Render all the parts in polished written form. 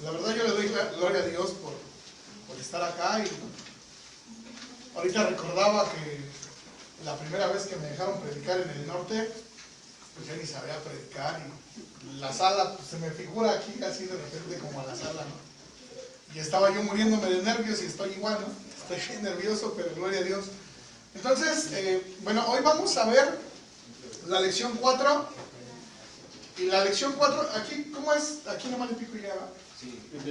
La verdad yo le doy gloria a Dios por estar acá. Y ahorita recordaba que la primera vez que me dejaron predicar en el norte, pues ya ni sabía predicar, y la sala, pues se me figura aquí así de repente como a la sala, ¿no? Y estaba yo muriéndome de nervios y estoy igual, ¿no? Estoy bien nervioso, pero gloria a Dios. Entonces, bueno, hoy vamos a ver la lección 4. Y la lección 4, aquí, ¿cómo es? Aquí nomás le pico y ya va. Sí, no.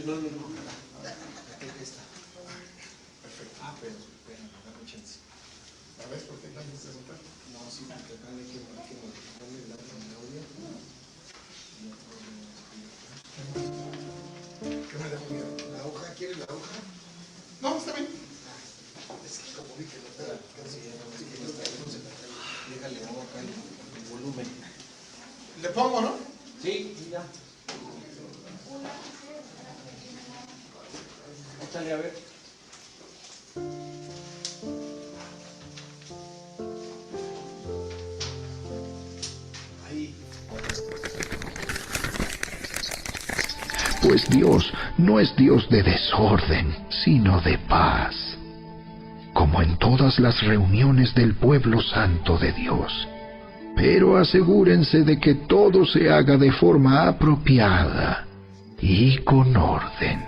Perfecto. Pero, dame chance. A ver, ¿por qué no me preguntar? No, sí, porque acá hay que ponerle el audio. ¿Qué me dejo mirar? ¿La hoja? ¿Quieres la hoja? No, está bien. Es que como vi que no está, casi ya no está, entonces déjale acá el volumen. Le pongo, ¿no? Sí, ya. Échale a ver. Ahí. Pues Dios no es Dios de desorden, sino de paz, como en todas las reuniones del pueblo santo de Dios. Pero asegúrense de que todo se haga de forma apropiada y con orden.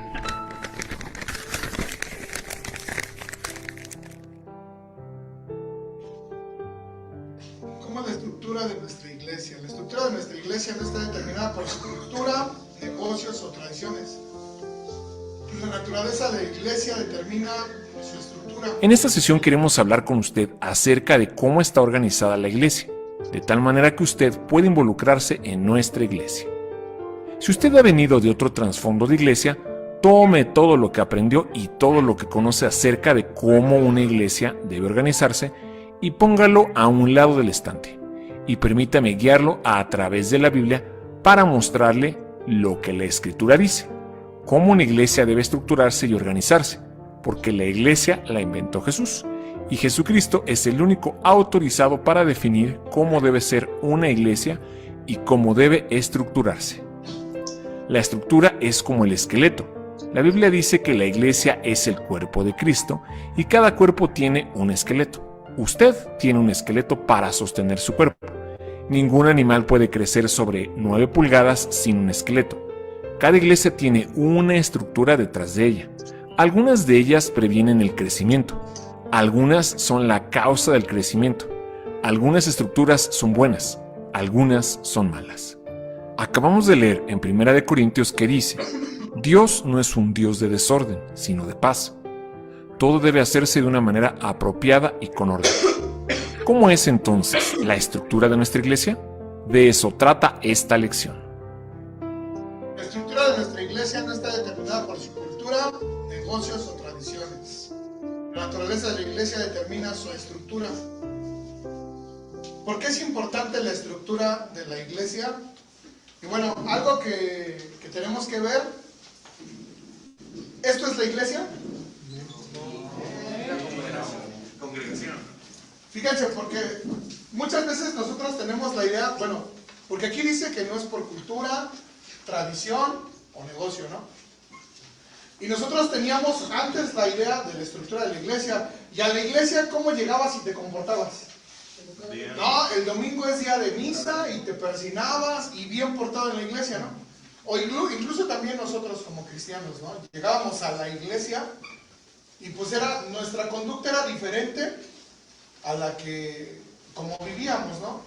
¿Cómo es la estructura de nuestra iglesia? La estructura de nuestra iglesia no está determinada por su cultura, negocios o tradiciones. La naturaleza de la iglesia determina su estructura. En esta sesión queremos hablar con usted acerca de cómo está organizada la iglesia, de tal manera que usted puede involucrarse en nuestra iglesia. Si usted ha venido de otro trasfondo de iglesia, tome todo lo que aprendió y todo lo que conoce acerca de cómo una iglesia debe organizarse y póngalo a un lado del estante, y permítame guiarlo a través de la Biblia para mostrarle lo que la Escritura dice, cómo una iglesia debe estructurarse y organizarse, porque la iglesia la inventó Jesús, y Jesucristo es el único autorizado para definir cómo debe ser una iglesia y cómo debe estructurarse. La estructura es como el esqueleto. La Biblia dice que la iglesia es el cuerpo de Cristo y cada cuerpo tiene un esqueleto. Usted tiene un esqueleto para sostener su cuerpo. Ningún animal puede crecer sobre 9 pulgadas sin un esqueleto. Cada iglesia tiene una estructura detrás de ella. Algunas de ellas previenen el crecimiento. Algunas son la causa del crecimiento. Algunas estructuras son buenas, algunas son malas. Acabamos de leer en 1 Corintios que dice: Dios no es un Dios de desorden, sino de paz. Todo debe hacerse de una manera apropiada y con orden. ¿Cómo es entonces la estructura de nuestra iglesia? De eso trata esta lección. La estructura de nuestra iglesia no está determinada por su cultura, negocios o tradiciones. La naturaleza de la iglesia determina su estructura. ¿Por qué es importante la estructura de la iglesia? Y bueno, algo que tenemos que ver. ¿Esto es la iglesia? Congregación. Fíjense, porque muchas veces nosotros tenemos la idea, bueno, porque aquí dice que no es por cultura, tradición o negocio, ¿no? Y nosotros teníamos antes la idea de la estructura de la iglesia. Y a la iglesia, ¿cómo llegabas y te comportabas? Bien. No, el domingo es día de misa y te persinabas y bien portado en la iglesia, ¿no? O incluso también nosotros como cristianos, ¿no? Llegábamos a la iglesia y pues nuestra conducta era diferente a la que como vivíamos, ¿no?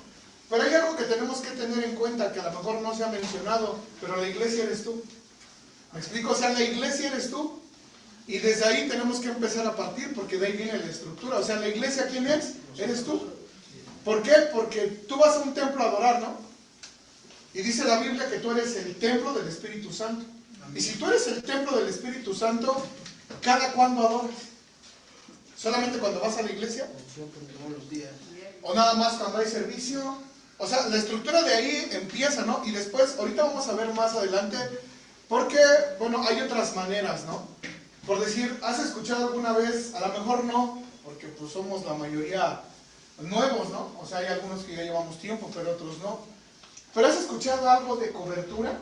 Pero hay algo que tenemos que tener en cuenta que a lo mejor no se ha mencionado, pero la iglesia eres tú. ¿Me explico? O sea, la iglesia eres tú. Y desde ahí tenemos que empezar a partir, porque de ahí viene la estructura. O sea, la iglesia, ¿quién es? Eres tú. ¿Por qué? Porque tú vas a un templo a adorar, ¿no? Y dice la Biblia que tú eres el templo del Espíritu Santo. Y si tú eres el templo del Espíritu Santo, ¿cada cuándo adoras? ¿Solamente cuando vas a la iglesia? Todos los días. ¿O nada más cuando hay servicio? O sea, la estructura de ahí empieza, ¿no? Y después, ahorita vamos a ver más adelante, porque, bueno, hay otras maneras, ¿no? Por decir, ¿has escuchado alguna vez? A lo mejor no, porque pues somos la mayoría nuevos, ¿no? O sea, hay algunos que ya llevamos tiempo, pero otros no. ¿Pero has escuchado algo de cobertura?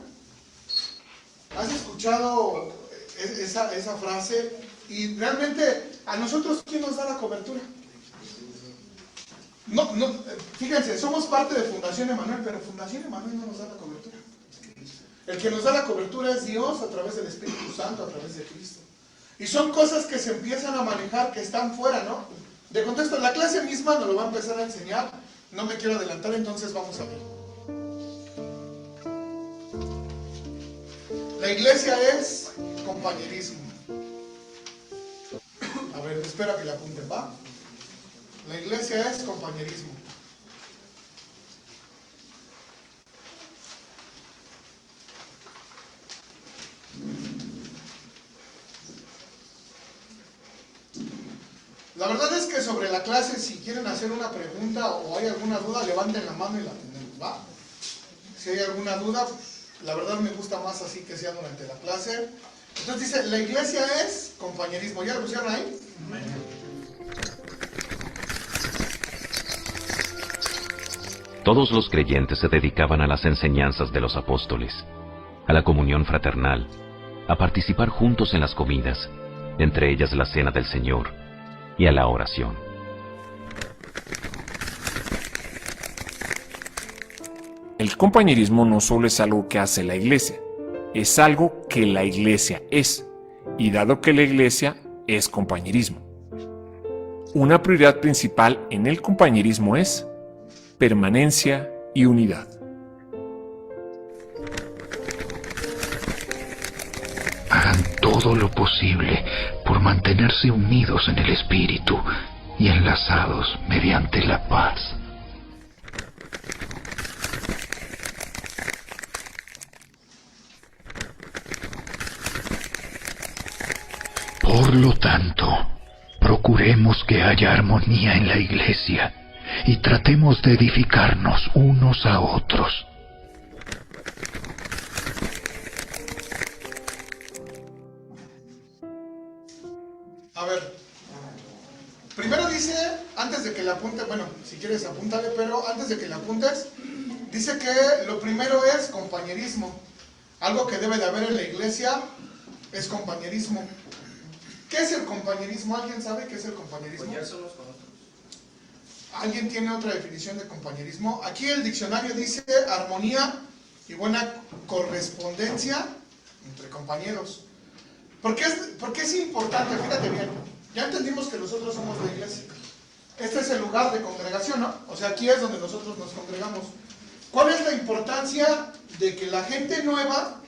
¿Has escuchado esa frase? Y realmente, ¿a nosotros quién nos da la cobertura? No, fíjense, somos parte de Fundación Emanuel, pero Fundación Emanuel no nos da la cobertura. El que nos da la cobertura es Dios a través del Espíritu Santo, a través de Cristo. Y son cosas que se empiezan a manejar, que están fuera, ¿no? De contexto, la clase misma nos lo va a empezar a enseñar. No me quiero adelantar, entonces vamos a ver. La iglesia es compañerismo. A ver, espera que le apunten, ¿va? La iglesia es compañerismo. La verdad es que sobre la clase, si quieren hacer una pregunta o hay alguna duda, levanten la mano y la atendemos, ¿va? Si hay alguna duda, la verdad me gusta más así que sea durante la clase. Entonces dice, la iglesia es compañerismo. ¿Ya lo pusieron ahí? Todos los creyentes se dedicaban a las enseñanzas de los apóstoles, a la comunión fraternal, a participar juntos en las comidas, entre ellas la cena del Señor, y a la oración. El compañerismo no solo es algo que hace la iglesia, es algo que la iglesia es, y dado que la iglesia es compañerismo. Una prioridad principal en el compañerismo es permanencia y unidad. Hagan todo lo posible por mantenerse unidos en el Espíritu y enlazados mediante la paz. Por lo tanto, procuremos que haya armonía en la iglesia y tratemos de edificarnos unos a otros. A ver, primero dice, antes de que le apunte, bueno, si quieres apúntale, pero antes de que le apuntes, dice que lo primero es compañerismo. Algo que debe de haber en la iglesia es compañerismo. ¿Qué es el compañerismo? ¿Alguien sabe qué es el compañerismo? ¿Alguien tiene otra definición de compañerismo? Aquí el diccionario dice armonía y buena correspondencia entre compañeros. ¿Por qué es importante? Fíjate bien, ya entendimos que nosotros somos la iglesia. Este es el lugar de congregación, ¿no? O sea, aquí es donde nosotros nos congregamos. ¿Cuál es la importancia de que la gente nueva?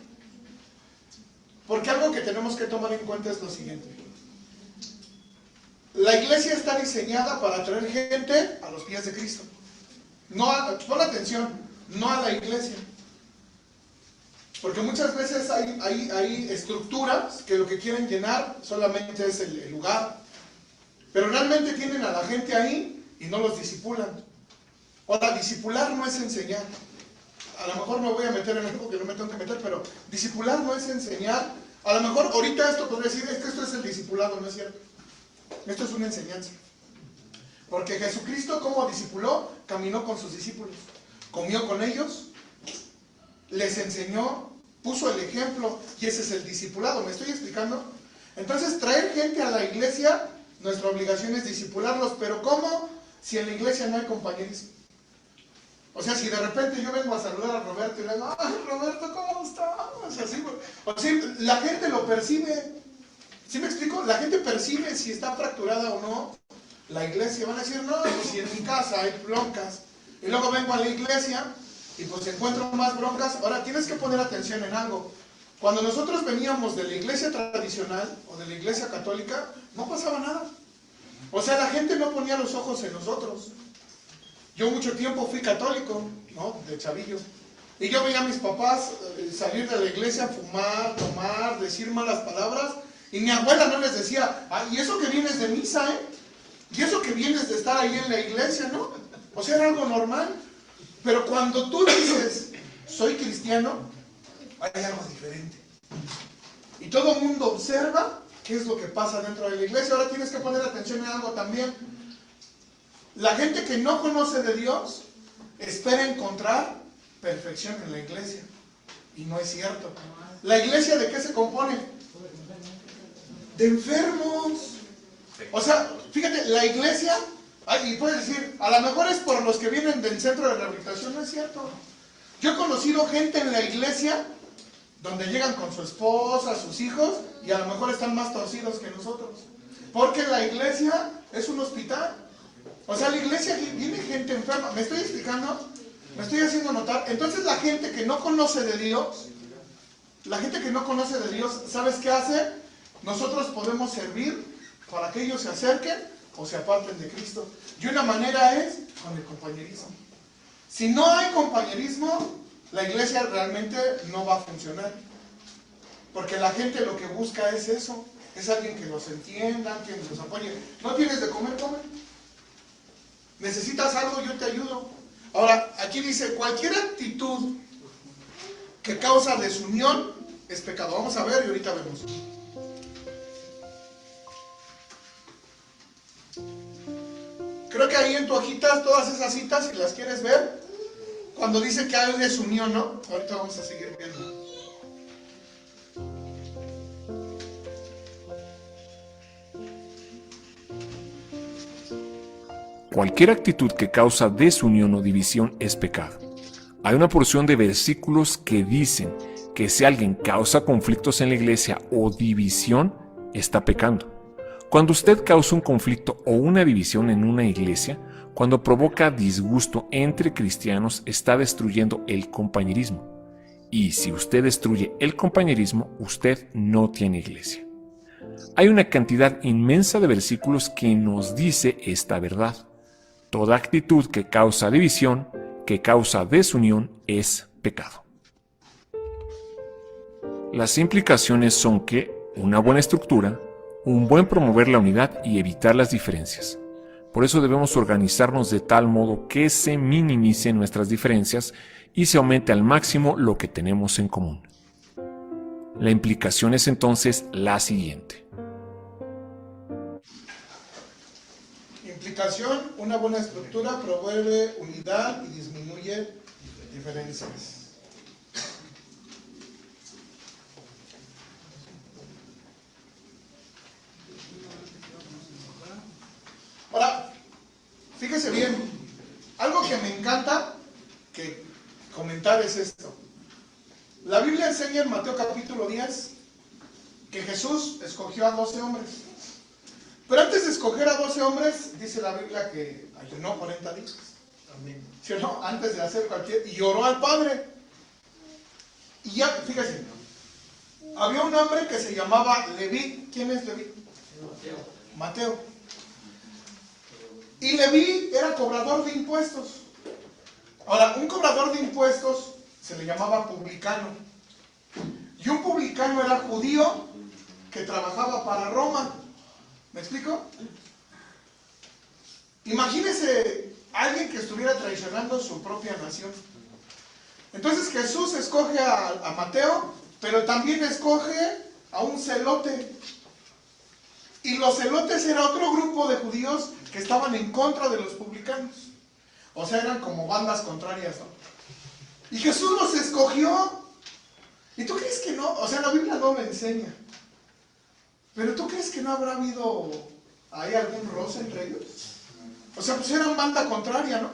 Porque algo que tenemos que tomar en cuenta es lo siguiente. La iglesia está diseñada para traer gente a los pies de Cristo. Pon atención, no a la iglesia. Porque muchas veces hay estructuras que lo que quieren llenar solamente es el lugar. Pero realmente tienen a la gente ahí y no los disipulan. Ahora, disipular no es enseñar. A lo mejor me voy a meter en algo que no me tengo que meter, pero disipular no es enseñar. A lo mejor ahorita esto podría decir, es que esto es el discipulado, no es cierto. Esto es una enseñanza. Porque Jesucristo, como discipuló, caminó con sus discípulos, comió con ellos, les enseñó, puso el ejemplo, y ese es el discipulado. ¿Me estoy explicando? Entonces, traer gente a la iglesia, nuestra obligación es discipularlos, pero ¿cómo? Si en la iglesia no hay compañerismo. O sea, si de repente yo vengo a saludar a Roberto y le digo, ¡ay, Roberto, ¿cómo estás? O sea, la gente lo percibe. ¿Sí me explico? La gente percibe si está fracturada o no la iglesia. Van a decir, no, pues si en mi casa hay broncas. Y luego vengo a la iglesia y pues encuentro más broncas. Ahora, tienes que poner atención en algo. Cuando nosotros veníamos de la iglesia tradicional o de la iglesia católica, no pasaba nada. O sea, la gente no ponía los ojos en nosotros. Yo mucho tiempo fui católico, ¿no? De chavillo. Y yo veía a mis papás salir de la iglesia, fumar, tomar, decir malas palabras. Y mi abuela no les decía, y eso que vienes de misa, y eso que vienes de estar ahí en la iglesia, ¿no? O sea, era algo normal. Pero cuando tú dices, soy cristiano, hay algo diferente. Y todo el mundo observa qué es lo que pasa dentro de la iglesia. Ahora tienes que poner atención en algo también. La gente que no conoce de Dios espera encontrar perfección en la iglesia. Y no es cierto. ¿La iglesia de qué se compone? De enfermos. O sea, fíjate, la iglesia, y puedes decir, a lo mejor es por los que vienen del centro de rehabilitación, no es cierto. Yo he conocido gente en la iglesia donde llegan con su esposa, sus hijos, y a lo mejor están más torcidos que nosotros. Porque la iglesia es un hospital. O sea, la iglesia viene gente enferma. ¿Me estoy explicando? ¿Me estoy haciendo notar? Entonces la gente que no conoce de Dios, ¿sabes qué hace? Nosotros podemos servir para que ellos se acerquen o se aparten de Cristo. Y una manera es con el compañerismo. Si no hay compañerismo, la iglesia realmente no va a funcionar. Porque la gente lo que busca es eso. Es alguien que los entienda, quien los apoye. ¿No tienes de comer? Come. ¿Necesitas algo? Yo te ayudo. Ahora, aquí dice, cualquier actitud que causa desunión es pecado. Vamos a ver y ahorita vemos. Creo que ahí en tu hojita, todas esas citas, si las quieres ver, cuando dice que hay desunión, ¿no? Ahorita vamos a seguir viendo. Cualquier actitud que causa desunión o división es pecado. Hay una porción de versículos que dicen que si alguien causa conflictos en la iglesia o división, está pecando. Cuando usted causa un conflicto o una división en una iglesia, cuando provoca disgusto entre cristianos, está destruyendo el compañerismo. Y si usted destruye el compañerismo, usted no tiene iglesia. Hay una cantidad inmensa de versículos que nos dice esta verdad. Toda actitud que causa división, que causa desunión, es pecado. Las implicaciones son que una buena estructura, un buen promover la unidad y evitar las diferencias. Por eso debemos organizarnos de tal modo que se minimicen nuestras diferencias y se aumente al máximo lo que tenemos en común. La implicación es entonces la siguiente. Implicación, una buena estructura promueve unidad y disminuye diferencias. Ahora, fíjese bien, algo que me encanta que comentar es esto. La Biblia enseña en Mateo capítulo 10 que Jesús escogió a 12 hombres. Pero antes de escoger a 12 hombres, dice la Biblia que ayunó 40 días. Amén. ¿Sí o no? Antes de hacer y oró al Padre. Y ya, fíjese, había un hombre que se llamaba Leví. ¿Quién es Leví? Mateo. Y Leví era cobrador de impuestos. Ahora, un cobrador de impuestos se le llamaba publicano. Y un publicano era judío que trabajaba para Roma. ¿Me explico? Imagínese alguien que estuviera traicionando su propia nación. Entonces Jesús escoge a Mateo, pero también escoge a un celote. Y los celotes era otro grupo de judíos que estaban en contra de los publicanos. O sea, eran como bandas contrarias, ¿no? Y Jesús los escogió. ¿Y tú crees que no? O sea, la Biblia no lo enseña. Pero ¿tú crees que no habrá habido ahí algún roce entre ellos? O sea, pues eran banda contraria, ¿no?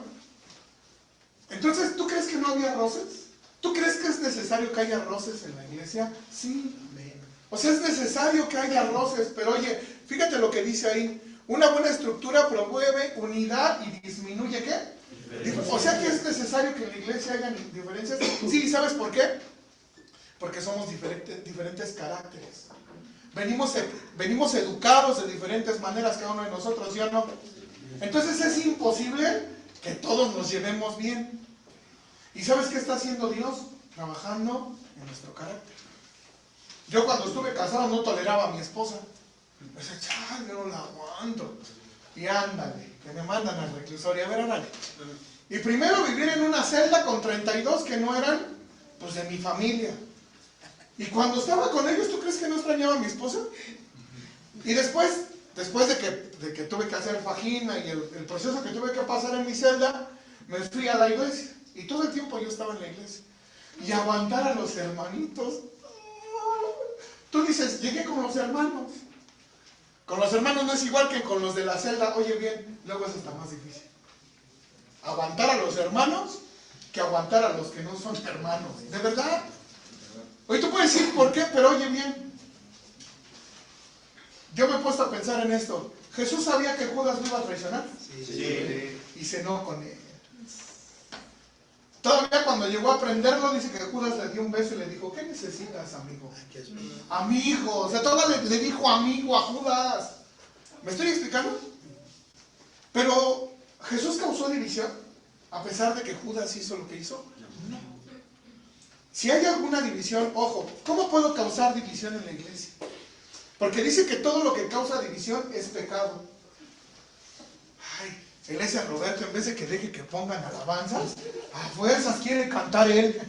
Entonces, ¿tú crees que no había roces? ¿Tú crees que es necesario que haya roces en la iglesia? Sí. O sea, es necesario que haya roces, pero oye, fíjate lo que dice ahí. Una buena estructura promueve unidad y disminuye ¿qué? O sea que es necesario que en la iglesia haya diferencias. Sí, ¿sabes por qué? Porque somos diferentes caracteres. Venimos educados de diferentes maneras cada uno de nosotros, ¿sí o no? Entonces es imposible que todos nos llevemos bien. ¿Y sabes qué está haciendo Dios? Trabajando en nuestro carácter. Yo cuando estuve casado no toleraba a mi esposa. Me decía, chale, no la aguanto. Y ándale, que me mandan al reclusorio. A ver, ándale. Y primero vivir en una celda con 32 que no eran, pues, de mi familia. Y cuando estaba con ellos, ¿tú crees que no extrañaba a mi esposa? Y después de que tuve que hacer fajina y el proceso que tuve que pasar en mi celda, me fui a la iglesia. Y todo el tiempo yo estaba en la iglesia. y aguantar a los hermanitos. Tú dices, llegué con los hermanos. Con los hermanos no es igual que con los de la celda. Oye bien, luego eso está más difícil. Aguantar a los hermanos que aguantar a los que no son hermanos. ¿De verdad? Oye, tú puedes decir por qué, pero oye bien. Yo me he puesto a pensar en esto. ¿Jesús sabía que Judas lo iba a traicionar? Sí. Y cenó con él. Todavía cuando llegó a prenderlo, dice que Judas le dio un beso y le dijo, ¿qué necesitas, amigo? Amigo, o sea, todavía le dijo amigo a Judas. ¿Me estoy explicando? Pero Jesús causó división, a pesar de que Judas hizo lo que hizo. No. Si hay alguna división, ojo, ¿cómo puedo causar división en la iglesia? Porque dice que todo lo que causa división es pecado. Ay, Iglesia Roberto, en vez de que deje que pongan alabanzas, a fuerzas quiere cantar él.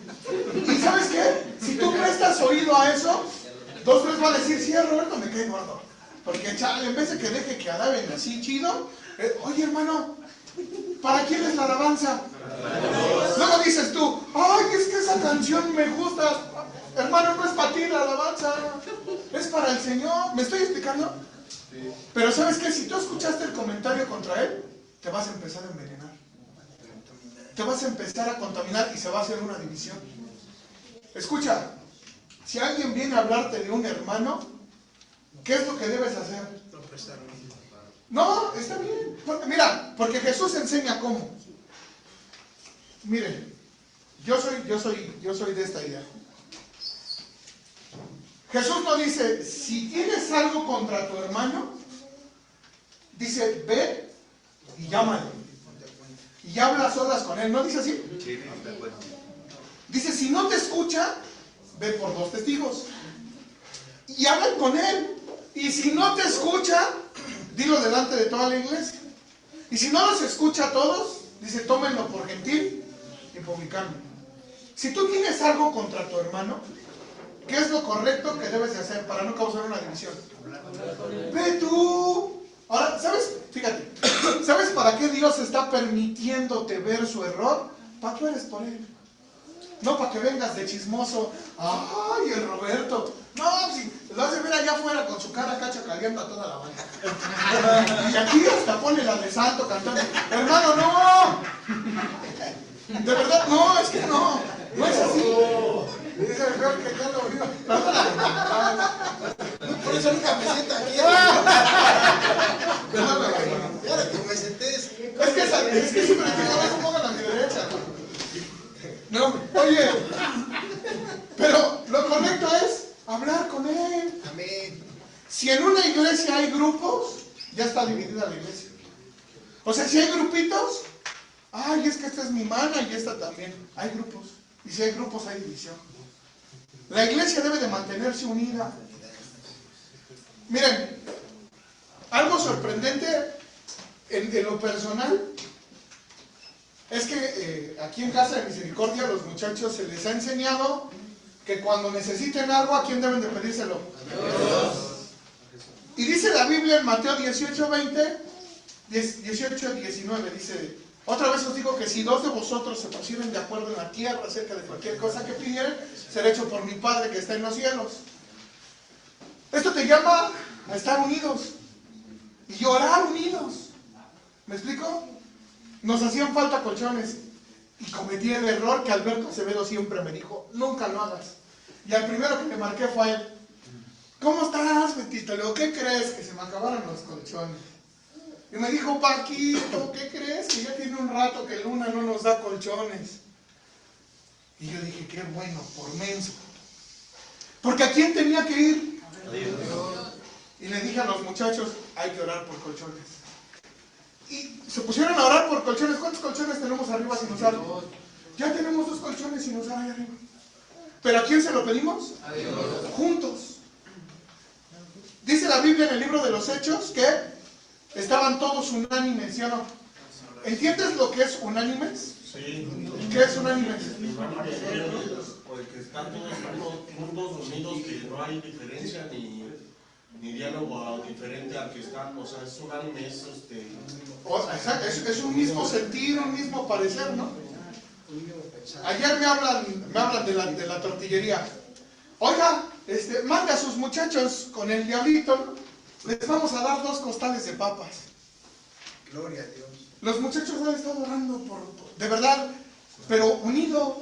¿Y sabes qué? Si tú prestas oído a eso, 2 veces va a decir, sí, Roberto me cae gordo. Porque chale, en vez de que deje que alaben así chido, oye hermano, ¿para quién es la alabanza? Luego dices tú, ay, es que esa canción me gusta. Hermano, no es para ti la alabanza, es para el Señor. ¿Me estoy explicando? Pero ¿sabes qué? Si tú escuchaste el comentario contra él, te vas a empezar a envenenar. Te vas a empezar a contaminar y se va a hacer una división. Escucha, si alguien viene a hablarte de un hermano, ¿qué es lo que debes hacer? No, está bien. Mira, porque Jesús enseña cómo. Miren, yo soy de esta idea. Jesús no dice, si tienes algo contra tu hermano, dice, ve y llámale. Y habla a solas con él. ¿No dice así? Dice, si no te escucha, ve por 2 testigos. Y hablan con él. Y si no te escucha, dilo delante de toda la iglesia. Y si no los escucha a todos, dice, tómenlo por gentil y publicano. Si tú tienes algo contra tu hermano, ¿qué es lo correcto que debes de hacer para no causar una división? Ve tú. Ahora, ¿sabes? Fíjate, ¿sabes para qué Dios está permitiéndote ver su error? Para que ores por él. No para que vengas de chismoso. Ay, el Roberto. No, si lo hace ver allá afuera con su cara cacha caliente a toda la banda. Y aquí hasta pone la de santo cantando. Hermano, no. De verdad, no, es que no. No es así. Dice el peor que ya lo vio. Por eso nunca me siento aquí. Y ahora que me senté. Es que siempre te digo, no pongan a mi derecha. No, oye, pero lo correcto es hablar con él. Amén. Si en una iglesia hay grupos, ya está dividida la iglesia. O sea, si hay grupitos, ay, es que esta es mi mana y esta también. Hay grupos. Y si hay grupos, hay división. La iglesia debe de mantenerse unida. Miren, algo sorprendente en lo personal es que aquí en Casa de Misericordia a los muchachos se les ha enseñado que cuando necesiten algo, ¿a quién deben de pedírselo? A Dios. Y dice la Biblia en Mateo 18:20, 18:19, dice, otra vez os digo que si 2 de vosotros se pusieren de acuerdo en la tierra acerca de cualquier cosa que pidieren, será hecho por mi Padre que está en los cielos. Esto te llama a estar unidos y orar unidos. ¿Me explico? Nos hacían falta colchones y cometí el error que Alberto Acevedo siempre me dijo, nunca lo hagas. Y al primero que le marqué fue a él. ¿Cómo estás, Betito? Le digo, ¿qué crees? Que se me acabaron los colchones. Y me dijo, Paquito, ¿qué crees? Que ya tiene un rato que Luna no nos da colchones. Y yo dije, qué bueno, por menso. Porque ¿a quién tenía que ir? A Dios. Y le dije a los muchachos, hay que orar por colchones. Y se pusieron a orar por colchones. ¿Cuántos colchones tenemos arriba sin usar? Ya tenemos 2 colchones sin usar ahí arriba. ¿Pero a quién se lo pedimos? A Dios. Juntos. Dice la Biblia en el libro de los Hechos que estaban todos unánimes, ¿sí o no? ¿Entiendes lo que es unánimes? Sí. ¿Qué es unánimes? Porque están todos juntos, unidos, que no hay diferencia ni diálogo diferente al que están, o sea, es unánime, es Es un mismo sentir, un mismo parecer, ¿no? Ayer me hablan de la tortillería. Oiga, mande a sus muchachos con el diablito, ¿no? Les vamos a dar 2 costales de papas. Gloria a Dios. Los muchachos han estado orando de verdad, pero unidos.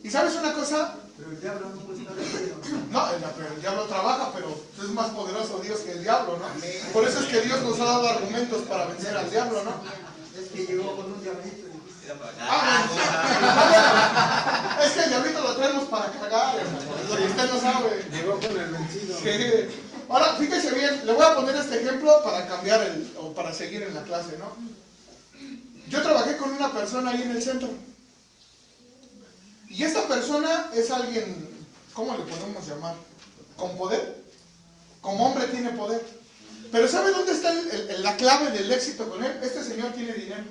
¿Y sabes una cosa? Pero el diablo no puede estar unido. No, el diablo trabaja, pero es más poderoso Dios que el diablo, ¿no? Por eso es que Dios nos ha dado argumentos para vencer al diablo, ¿no? Es que llegó con un diablito. Es que el diablito lo traemos para cargar, hermano. Y usted no sabe. Llegó con el vencido. Sí. Ahora, fíjese bien, le voy a poner este ejemplo para cambiar o para seguir en la clase, ¿no? Yo trabajé con una persona ahí en el centro. Y esta persona es alguien, ¿cómo le podemos llamar? ¿Con poder? Como hombre tiene poder. Pero ¿sabe dónde está la clave del éxito con él? Este señor tiene dinero.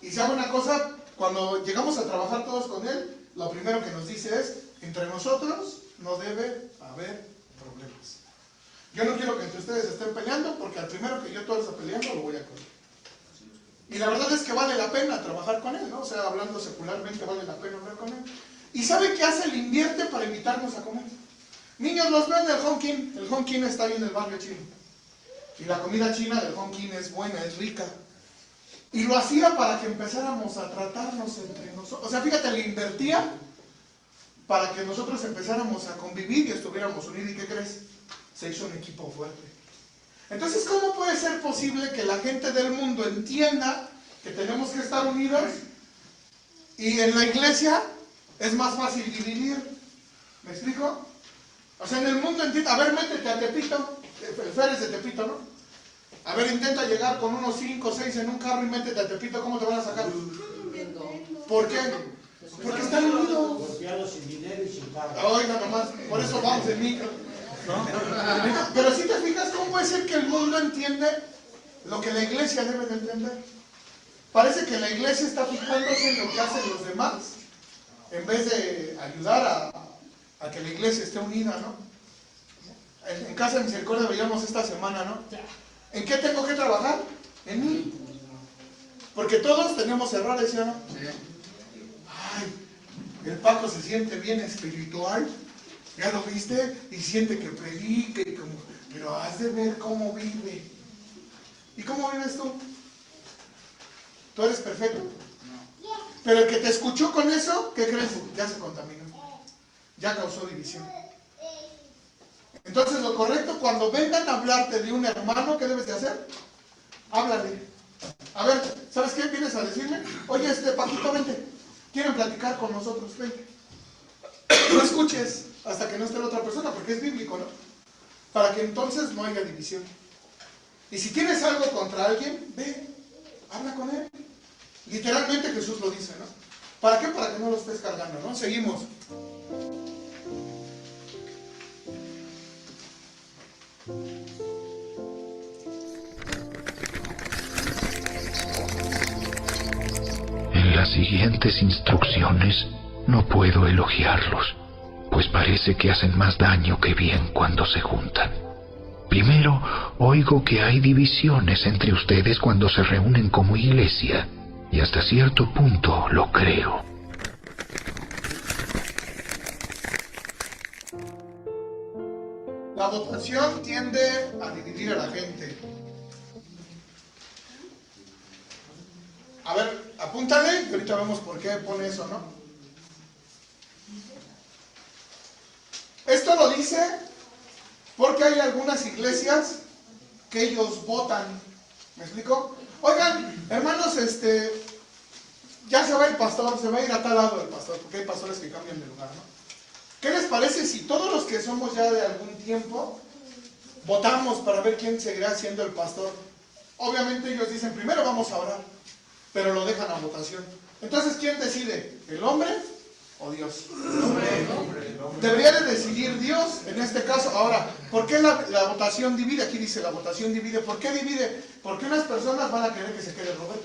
Y sabe una cosa, cuando llegamos a trabajar todos con él, lo primero que nos dice es, entre nosotros no debe haber problemas. Yo no quiero que entre ustedes estén peleando, porque al primero que yo torza peleando lo voy a correr. Y la verdad es que vale la pena trabajar con él, ¿no? O sea, hablando secularmente, vale la pena hablar con él. ¿Y sabe qué hace? Le invierte para invitarnos a comer. Niños, los ven del Hong King. El Hong King está ahí en el barrio chino. Y la comida china del Hong King es buena, es rica. Y lo hacía para que empezáramos a tratarnos entre nosotros. O sea, fíjate, le invertía para que nosotros empezáramos a convivir y estuviéramos unidos. ¿Y qué crees? Se hizo un equipo fuerte. Entonces, ¿cómo puede ser posible que la gente del mundo entienda que tenemos que estar unidos y en la iglesia es más fácil dividir? ¿Me explico? O sea, en el mundo entiende, a ver, métete a Tepito, el Fer es de Tepito, ¿no? A ver, intenta llegar con unos 5 o 6 en un carro y métete a Tepito, ¿cómo te van a sacar? ¿Por qué? Porque están unidos. Sin dinero y sin carro. Oiga nomás, por eso vamos en micro. ¿No? Pero si te fijas, ¿cómo puede ser que el mundo entiende lo que la iglesia debe de entender? Parece que la iglesia está fijándose en lo que hacen los demás, en vez de ayudar a que la iglesia esté unida, ¿no? En Casa de Misericordia veíamos esta semana, ¿no? ¿En qué tengo que trabajar? En mí. Porque todos tenemos errores, ¿sí o no? Ay, el Paco se siente bien espiritual. ¿Ya lo viste? Y siente que predica y como... Pero has de ver cómo vive. ¿Y cómo vives tú? ¿Tú eres perfecto? No. Pero el que te escuchó con eso, ¿qué crees? Ya se contaminó. Ya causó división. Entonces lo correcto, cuando vengan a hablarte de un hermano, ¿qué debes de hacer? Háblale. A ver, ¿sabes qué? Vienes a decirme, oye, Paquito, vente. Quieren platicar con nosotros, vente. No escuches hasta que no esté la otra persona, porque es bíblico, ¿no? Para que entonces no haya división. Y si tienes algo contra alguien, ve, habla con él. Literalmente Jesús lo dice, ¿no? ¿Para qué? Para que no lo estés cargando, ¿no? Seguimos. En las siguientes instrucciones no puedo elogiarlos, pues parece que hacen más daño que bien cuando se juntan. Primero, oigo que hay divisiones entre ustedes cuando se reúnen como iglesia, y hasta cierto punto lo creo. La votación tiende a dividir a la gente. A ver, apúntale, y ahorita vemos por qué pone eso, ¿no? Esto lo dice porque hay algunas iglesias que ellos votan. ¿Me explico? Oigan, hermanos, ya se va el pastor, se va a ir a tal lado el pastor, porque hay pastores que cambian de lugar, ¿no? ¿Qué les parece si todos los que somos ya de algún tiempo votamos para ver quién seguirá siendo el pastor? Obviamente ellos dicen, primero vamos a orar, pero lo dejan a votación. Entonces, ¿quién decide? ¿El hombre o Dios? El hombre. Debería de decidir Dios en este caso. Ahora, ¿por qué la votación divide? Aquí dice la votación divide. ¿Por qué divide? Porque unas personas van a querer que se quede Roberto.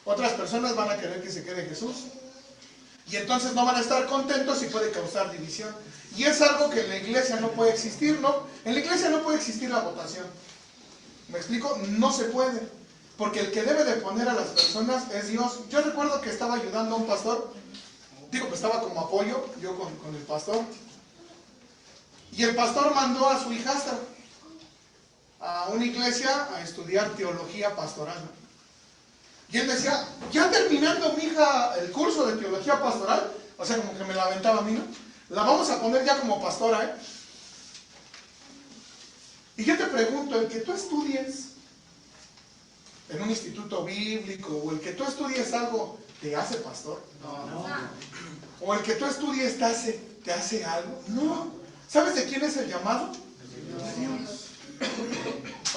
Otras personas van a querer que se quede Jesús. Y entonces no van a estar contentos y puede causar división. Y es algo que en la iglesia no puede existir, ¿no? En la iglesia no puede existir la votación. ¿Me explico? No se puede. Porque el que debe de poner a las personas es Dios. Yo recuerdo que estaba ayudando a un pastor, digo que estaba como apoyo, yo con el pastor, y el pastor mandó a su hijastra a una iglesia a estudiar teología pastoral. Y él decía, ya terminando mi hija el curso de teología pastoral, o sea, como que me la aventaba a mí, ¿no? La vamos a poner ya como pastora, ¿eh? Y yo te pregunto, el que tú estudies en un instituto bíblico, o el que tú estudies algo, ¿te hace pastor? No. O el que tú estudies te hace algo. No. ¿Sabes de quién es el llamado? De Dios.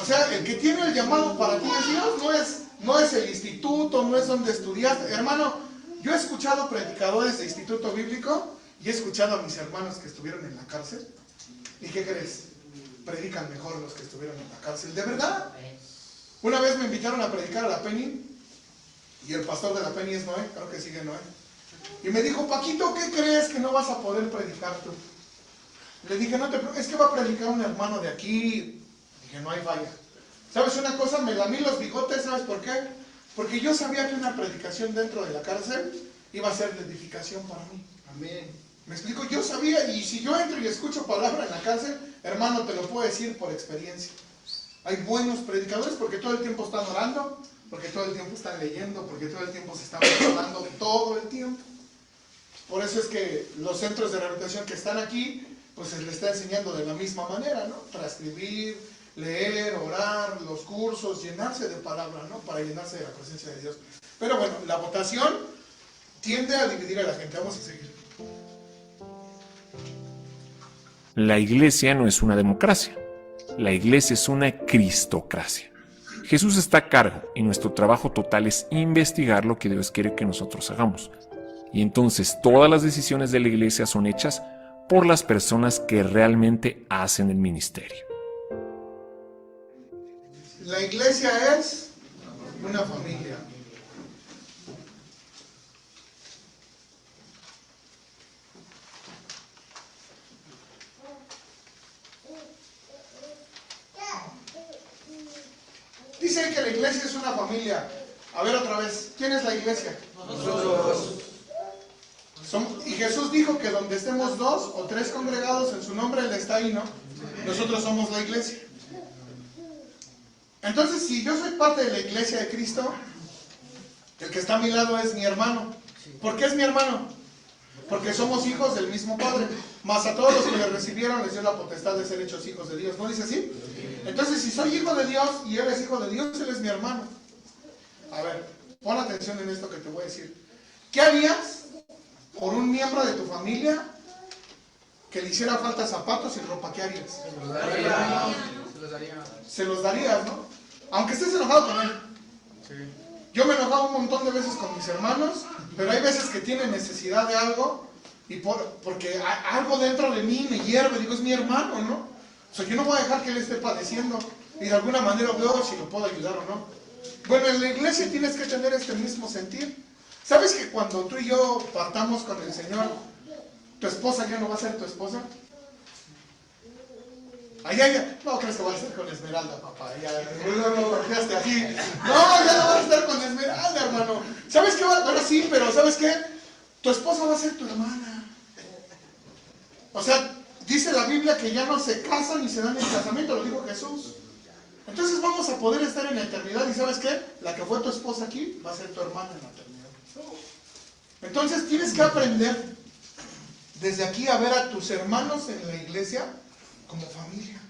O sea, el que tiene el llamado para ti es Dios, no es el instituto, no es donde estudiaste. Hermano, yo he escuchado predicadores de instituto bíblico y he escuchado a mis hermanos que estuvieron en la cárcel. ¿Y qué crees? Predican mejor los que estuvieron en la cárcel. ¿De verdad? Una vez me invitaron a predicar a la Penny, y el pastor de la Penny es Noé, creo que sigue Noé. Y me dijo, Paquito, ¿qué crees que no vas a poder predicar tú? Le dije, no te preocupes, es que va a predicar un hermano de aquí. Dije, no hay falla. ¿Sabes una cosa? Me lamí los bigotes, ¿sabes por qué? Porque yo sabía que una predicación dentro de la cárcel iba a ser de edificación para mí. Amén. ¿Me explico? Yo sabía, y si yo entro y escucho palabra en la cárcel, hermano, te lo puedo decir por experiencia. Hay buenos predicadores porque todo el tiempo están orando, porque todo el tiempo están leyendo, porque todo el tiempo se están hablando, todo el tiempo. Por eso es que los centros de rehabilitación que están aquí, pues se les está enseñando de la misma manera, ¿no? Transcribir, leer, orar, los cursos, llenarse de palabra, ¿no? Para llenarse de la presencia de Dios. Pero bueno, la votación tiende a dividir a la gente. Vamos a seguir. La iglesia no es una democracia. La iglesia es una cristocracia. Jesús está a cargo y nuestro trabajo total es investigar lo que Dios quiere que nosotros hagamos. Y entonces todas las decisiones de la iglesia son hechas por las personas que realmente hacen el ministerio. La iglesia es una familia. Dice que la iglesia es una familia. A ver otra vez, ¿quién es la iglesia? Nosotros. Y Jesús dijo que donde estemos 2 o 3 congregados en su nombre, Él está ahí, ¿no? Nosotros somos la iglesia. Entonces, si yo soy parte de la iglesia de Cristo, el que está a mi lado es mi hermano. ¿Por qué es mi hermano? Porque somos hijos del mismo Padre. Mas a todos los que le recibieron les dio la potestad de ser hechos hijos de Dios. ¿No dice así? Entonces, si soy hijo de Dios y Él es hijo de Dios, Él es mi hermano. A ver, pon atención en esto que te voy a decir. ¿Qué harías por un miembro de tu familia que le hiciera falta zapatos y ropa? ¿Qué harías? Se los darías, ¿no? Aunque estés enojado con él. Yo me enojaba un montón de veces con mis hermanos, pero hay veces que tienen necesidad de algo y porque algo dentro de mí me hierve. Digo, es mi hermano, ¿no? O sea, yo no voy a dejar que él esté padeciendo y de alguna manera veo si lo puedo ayudar o no. Bueno, en la iglesia tienes que tener este mismo sentir. ¿Sabes que cuando tú y yo partamos con el Señor, tu esposa ya no va a ser tu esposa? No crees que vas a estar con Esmeralda, papá. Ya no vas a estar con Esmeralda, hermano. ¿Sabes qué? Bueno, sí, pero ¿sabes qué? Tu esposa va a ser tu hermana. O sea, dice la Biblia que ya no se casan ni se dan el casamiento, lo dijo Jesús. Entonces vamos a poder estar en la eternidad. ¿Y sabes qué? La que fue tu esposa aquí va a ser tu hermana en la eternidad. Entonces tienes que aprender desde aquí a ver a tus hermanos en la iglesia como familia.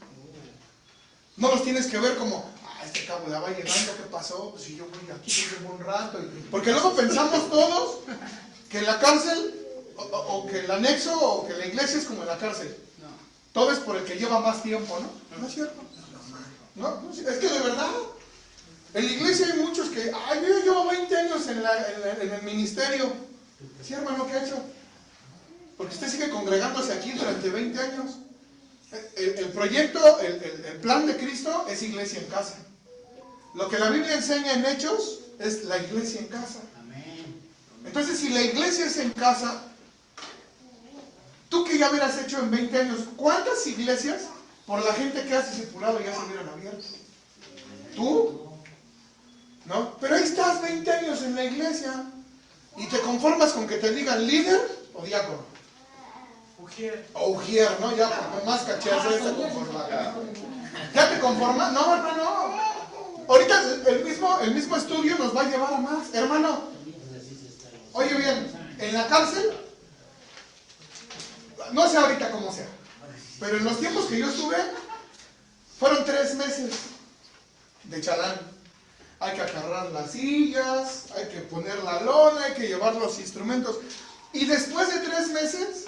No los tienes que ver como, este cabo la va llegando, ¿qué pasó? Pues si yo voy aquí, llevo un rato. Porque luego pensamos todos que la cárcel, o que el anexo, o que la iglesia es como la cárcel. Todo es por el que lleva más tiempo, ¿no? ¿No es cierto? No, es que de verdad, en la iglesia hay muchos que, yo llevo 20 años en el ministerio. Sí, hermano, ¿qué ha hecho? Porque usted sigue congregándose aquí durante 20 años. El proyecto, el plan de Cristo es iglesia en casa. Lo que la Biblia enseña en Hechos es la iglesia en casa. Entonces, si la iglesia es en casa, tú que ya hubieras hecho en 20 años, ¿cuántas iglesias por la gente que has discipulado ya se hubieran abierto? ¿Tú? ¿no? Pero ahí estás 20 años en la iglesia y te conformas con que te digan líder o diácono. O ujier, ¿no? Ya con más cachazo ya se conforma. ¿Ya te conformas? No, hermano. Ahorita el mismo estudio nos va a llevar a más. Hermano, oye bien, en la cárcel, no sé ahorita cómo sea, pero en los tiempos que yo estuve, fueron 3 meses de chalán. Hay que agarrar las sillas, hay que poner la lona, hay que llevar los instrumentos. Y después de 3 meses,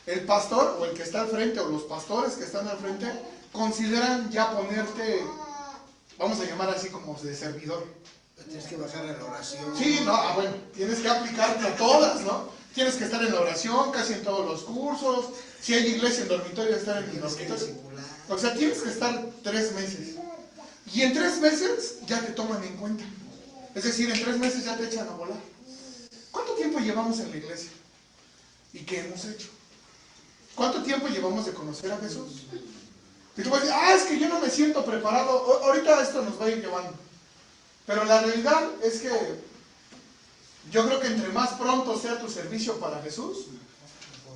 el pastor o el que está al frente o los pastores que están al frente consideran ya ponerte, vamos a llamar así como de servidor. Tienes que bajar a la oración. Sí, no, bueno, tienes que aplicarte a todas, ¿no? Tienes que estar en la oración, casi en todos los cursos. Si hay iglesia en dormitorio, estar en el dormitorio. O sea, tienes que estar 3 meses. Y en 3 meses ya te toman en cuenta. Es decir, en 3 meses ya te echan a volar. ¿Cuánto tiempo llevamos en la iglesia? ¿Y qué hemos hecho? ¿Cuánto tiempo llevamos de conocer a Jesús? Y tú vas a decir, es que yo no me siento preparado. Ahorita esto nos va a ir llevando. Pero la realidad es que yo creo que entre más pronto sea tu servicio para Jesús,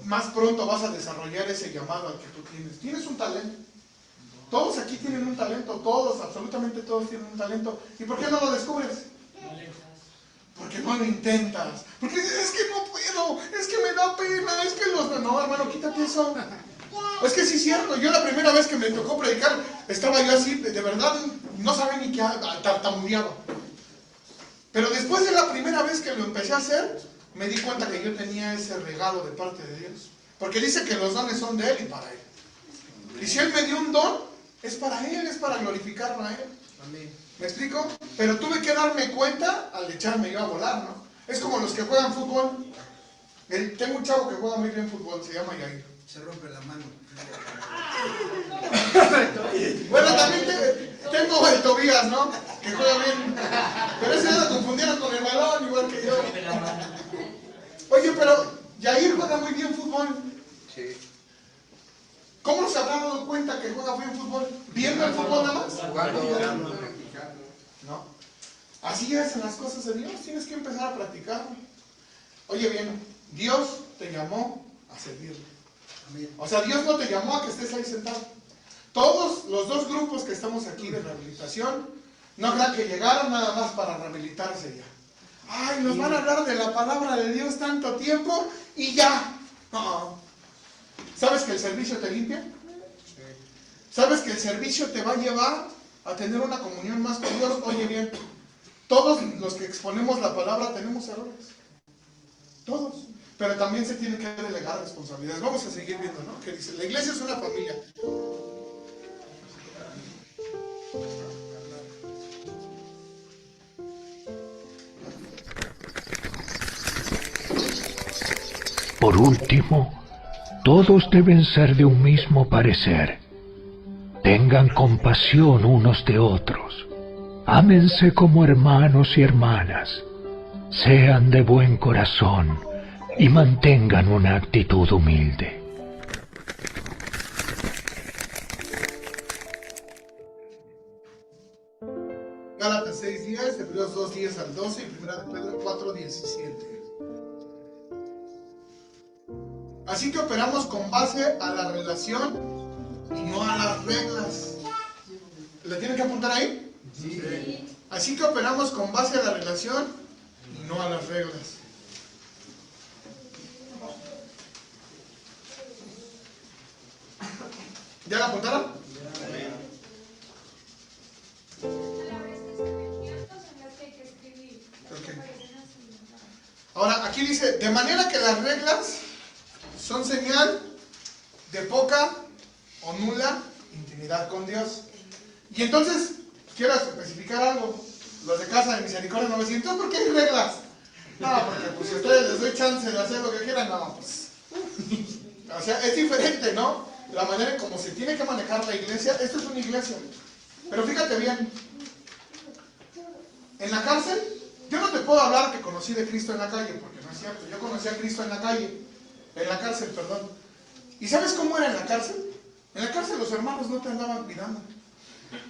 más pronto vas a desarrollar ese llamado al que tú tienes. Tienes un talento. Todos aquí tienen un talento, todos, absolutamente todos tienen un talento. ¿Y por qué no lo descubres? Porque no lo intentas. Porque es que no puedo, es que me da pena, es que los... No, hermano, quítate eso. Es que sí es cierto, yo la primera vez que me tocó predicar, estaba yo así, de verdad, no sabía ni qué, tartamudeaba. Pero después de la primera vez que lo empecé a hacer, me di cuenta que yo tenía ese regalo de parte de Dios. Porque dice que los dones son de Él y para Él. Y si Él me dio un don, es para Él, es para glorificarlo a Él. Amén. ¿Me explico? Pero tuve que darme cuenta al echarme yo a volar, ¿no? Es como los que juegan fútbol. Tengo un chavo que juega muy bien fútbol, se llama Yair. Se rompe la mano. Bueno, también tengo el Tobías, ¿no? Que juega bien. Pero ese ya lo confundieron con el balón, igual que yo. Oye, pero Yair juega muy bien fútbol. Sí. ¿Cómo se habrá dado cuenta que juega bien fútbol? ¿Viendo el fútbol nada más? ¿No? Así es en las cosas de Dios. Tienes que empezar a practicar. Oye bien, Dios te llamó a servirle. O sea, Dios no te llamó a que estés ahí sentado. Todos los 2 grupos que estamos aquí de rehabilitación, no crean que llegaron nada más para rehabilitarse ya. Ay, nos van a hablar de la palabra de Dios tanto tiempo y ya. No. ¿Sabes que el servicio te limpia? ¿Sabes que el servicio te va a llevar a tener una comunión más con Dios? Oye bien, todos los que exponemos la palabra tenemos errores. Todos. Pero también se tiene que delegar responsabilidades. Vamos a seguir viendo, ¿no? ¿Qué dice? La iglesia es una familia. Por último, todos deben ser de un mismo parecer. Tengan compasión unos de otros. Ámense como hermanos y hermanas. Sean de buen corazón y mantengan una actitud humilde. Gálatas 6:10, Hebreos 2:10 al 12 y 1 de Pedro 4:17. Así que operamos con base a la relación y no a las reglas. ¿Le tienen que apuntar ahí? Sí. Así que operamos con base a la relación y no a las reglas. ¿Ya la apuntaron? Okay. Ahora, aquí dice, de manera que las reglas son señal de poca o nula intimidad con Dios. Y entonces, quiero especificar algo. Los de Casa de Misericordia no me dicen, ¿por qué hay reglas? No, porque pues si a ustedes les doy chance de hacer lo que quieran, no, pues. O sea, es diferente, ¿no? La manera en cómo se tiene que manejar la iglesia. Esto es una iglesia. Pero fíjate bien. En la cárcel, yo no te puedo hablar que conocí de Cristo en la calle, porque no es cierto. Yo conocí a Cristo en la calle. En la cárcel, perdón. ¿Y sabes cómo era en la cárcel? En la cárcel los hermanos no te andaban cuidando.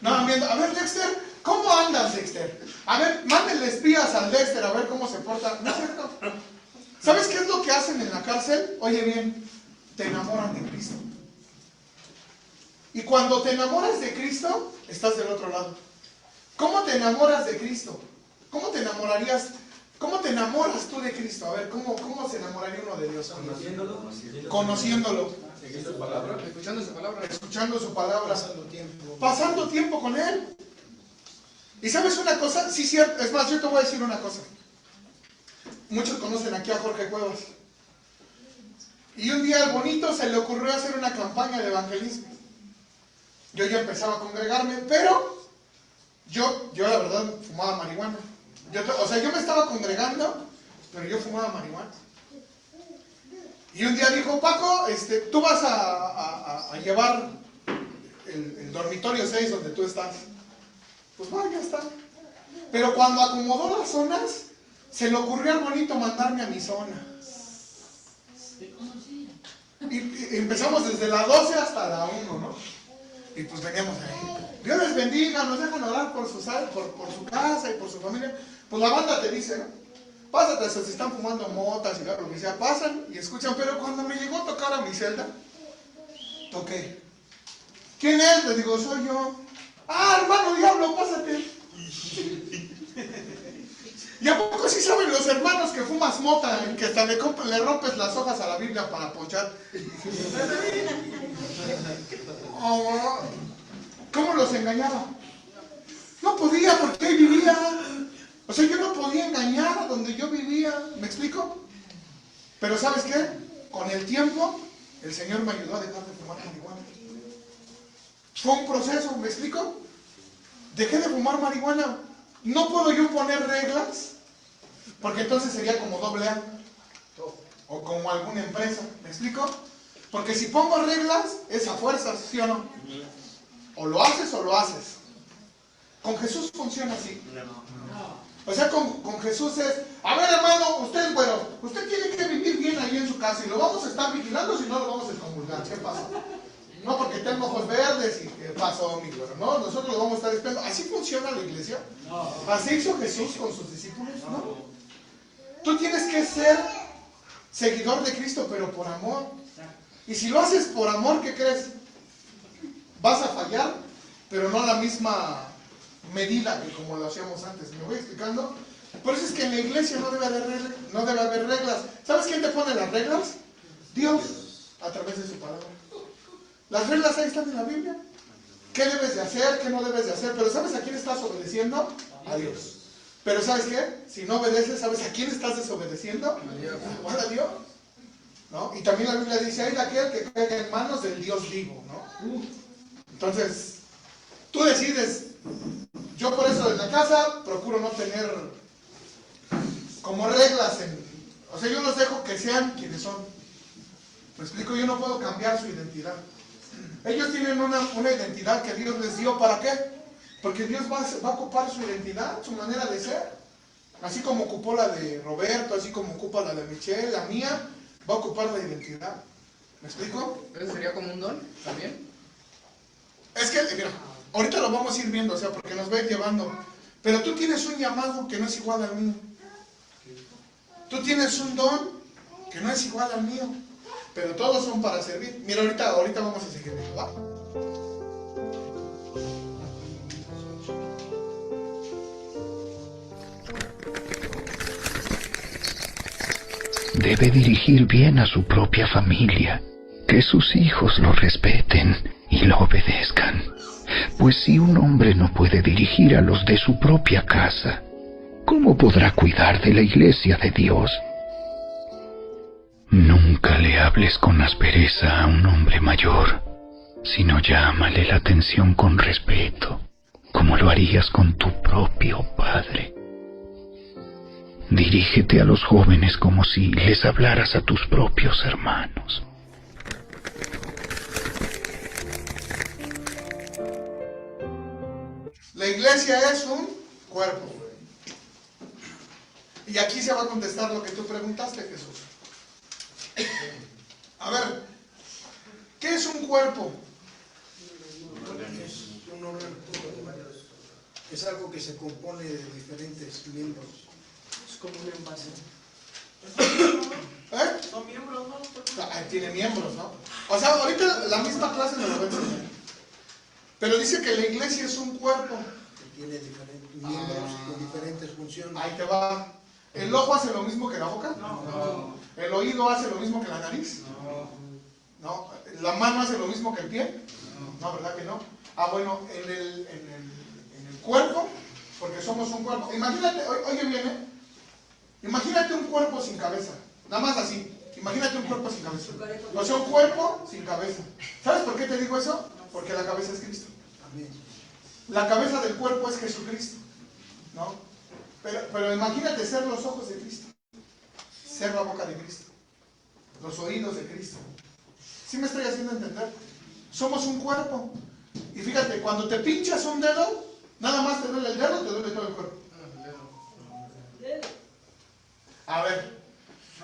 No, viendo, a ver, Dexter, ¿Cómo andas, Dexter? A ver, mándenle espías al Dexter a ver cómo se porta. ¿No es cierto? ¿Sabes qué es lo que hacen en la cárcel? Oye bien, te enamoran de Cristo. Y cuando te enamoras de Cristo, estás del otro lado. ¿Cómo te enamoras de Cristo? ¿Cómo te enamorarías? ¿Cómo te enamoras tú de Cristo? A ver, ¿cómo se enamoraría uno de Dios? Conociéndolo. Escuchando su palabra. Escuchando su palabra. Pasando tiempo. Pasando tiempo con Él. ¿Y sabes una cosa? Sí, cierto. Es más, yo te voy a decir una cosa. Muchos conocen aquí a Jorge Cuevas. Y un día al bonito se le ocurrió hacer una campaña de evangelismo. Yo ya empezaba a congregarme, pero yo la verdad fumaba marihuana. Yo me estaba congregando, pero yo fumaba marihuana. Y un día dijo, Paco, tú vas a llevar el dormitorio 6 donde tú estás. Pues va, ya está. Pero cuando acomodó las zonas, se le ocurrió al bonito mandarme a mi zona. Y empezamos desde la 12 hasta la 1, ¿no? Y pues veníamos ahí. Dios les bendiga, nos dejan orar por su casa y por su familia. Pues la banda te dice, ¿no? Pásate, si están fumando motas y lo que sea, pasan y escuchan. Pero cuando me llegó a tocar a mi celda, toqué. ¿Quién es? Le digo, soy yo. Ah, hermano diablo, pásate. ¿Y a poco sí saben los hermanos que fumas mota, que hasta le rompes las hojas a la Biblia para ponchar? Oh, ¿cómo los engañaba? No podía, porque ahí vivía. O sea, yo no podía engañar a donde yo vivía. ¿Me explico? Pero ¿sabes qué? Con el tiempo, el Señor me ayudó a dejar de fumar marihuana. Fue un proceso, ¿me explico? Dejé de fumar marihuana. No puedo yo poner reglas, porque entonces sería como AA o como alguna empresa, ¿me explico? Porque si pongo reglas, es a fuerzas, ¿sí o no? O lo haces o lo haces. Con Jesús funciona así. O sea, con Jesús es, a ver hermano, usted tiene que vivir bien ahí en su casa y lo vamos a estar vigilando, si no lo vamos a excomulgar. ¿Qué pasa? No porque tengo ojos verdes y ¿qué pasó, mi güero? No, nosotros lo vamos a estar esperando. ¿Así funciona la iglesia? ¿Así hizo Jesús con sus discípulos? No. Tú tienes que ser seguidor de Cristo, pero por amor. Y si lo haces por amor, ¿qué crees? Vas a fallar, pero no a la misma medida que como lo hacíamos antes. ¿Me voy explicando? Por eso es que en la iglesia no debe haber reglas. ¿Sabes quién te pone las reglas? Dios, a través de su palabra. Las reglas ahí están en la Biblia. ¿Qué debes de hacer? ¿Qué no debes de hacer? Pero ¿sabes a quién estás obedeciendo? A Dios. Pero ¿sabes qué? Si no obedeces, ¿sabes a quién estás desobedeciendo? Igual a Dios. ¿No? Y también la Biblia dice, hay de aquel que caiga en manos del Dios vivo, ¿no? Entonces, tú decides. Yo por eso en la casa procuro no tener como reglas o sea, yo los dejo que sean quienes son. ¿Me explico? Yo no puedo cambiar su identidad. Ellos tienen una identidad que Dios les dio. ¿Para qué? Porque Dios va a ocupar su identidad, su manera de ser. Así como ocupó la de Roberto, así como ocupa la de Michelle, la mía, va a ocupar la identidad. ¿Me explico? ¿Eso sería como un don también? Es que, mira, ahorita lo vamos a ir viendo, o sea, porque nos va a ir llevando. Pero tú tienes un llamado que no es igual al mío. Tú tienes un don que no es igual al mío. Pero todos son para servir. Mira, ahorita vamos a seguir, ¿va? Debe dirigir bien a su propia familia, que sus hijos lo respeten y lo obedezcan. Pues si un hombre no puede dirigir a los de su propia casa, ¿cómo podrá cuidar de la iglesia de Dios? Nunca le hables con aspereza a un hombre mayor, sino llámale la atención con respeto, como lo harías con tu propio padre. Dirígete a los jóvenes como si les hablaras a tus propios hermanos. La iglesia es un cuerpo. Y aquí se va a contestar lo que tú preguntaste, Jesús. A ver, ¿qué es un cuerpo? Es algo que se compone de diferentes miembros. Es como un envase. ¿Eh? Son miembros, ¿no? Tiene miembros, ¿no? O sea, ahorita la misma clase me lo va a enseñar. Pero dice que la iglesia es un cuerpo. Que tiene diferentes miembros con diferentes funciones. Ahí te va. ¿El ojo hace lo mismo que la boca? No. ¿El oído hace lo mismo que la nariz? No. ¿La mano hace lo mismo que el pie? No, ¿verdad que no? Ah, bueno, en el cuerpo, porque somos un cuerpo. Imagínate, oye bien, ¿eh? Imagínate un cuerpo sin cabeza. Nada más así. Imagínate un cuerpo sin cabeza. O sea, un cuerpo sin cabeza. ¿Sabes por qué te digo eso? Porque la cabeza es Cristo. Amén. La cabeza del cuerpo es Jesucristo, ¿no? Pero imagínate ser los ojos de Cristo, ser la boca de Cristo, los oídos de Cristo. ¿Sí me estoy haciendo entender? Somos un cuerpo. Y fíjate, cuando te pinchas un dedo, nada más te duele el dedo, te duele todo el cuerpo. A ver,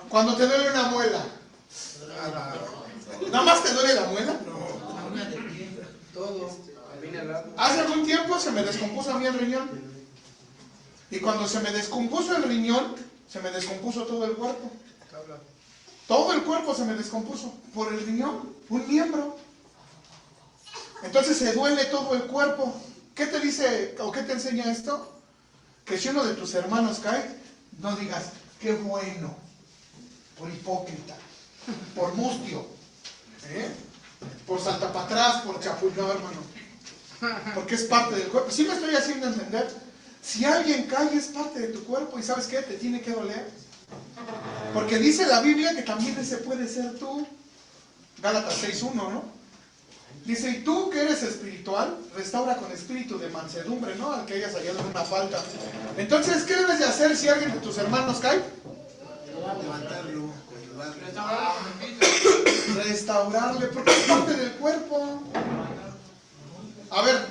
cuando te duele una muela, ¿nada más te duele la muela? Todo. Hace algún tiempo se me descompuso a mí el riñón. Y cuando se me descompuso el riñón, se me descompuso todo el cuerpo. Todo el cuerpo se me descompuso por el riñón, un miembro. Entonces se duele todo el cuerpo. ¿Qué te dice o qué te enseña esto? Que si uno de tus hermanos cae, no digas, qué bueno, por hipócrita, por mustio, por saltapatrás, por chapullo, hermano. Porque es parte del cuerpo. ¿Sí me estoy haciendo entender? Si alguien cae es parte de tu cuerpo y ¿sabes qué? Te tiene que doler. Porque dice la Biblia que también ese puede ser tú. Gálatas 6:1, ¿no? Dice, y tú que eres espiritual, restaura con espíritu de mansedumbre, ¿no? Al que hayas hallado una falta. Entonces, ¿qué debes de hacer si alguien de tus hermanos cae? Levantarlo, Restaurarle, porque es parte del cuerpo. A ver,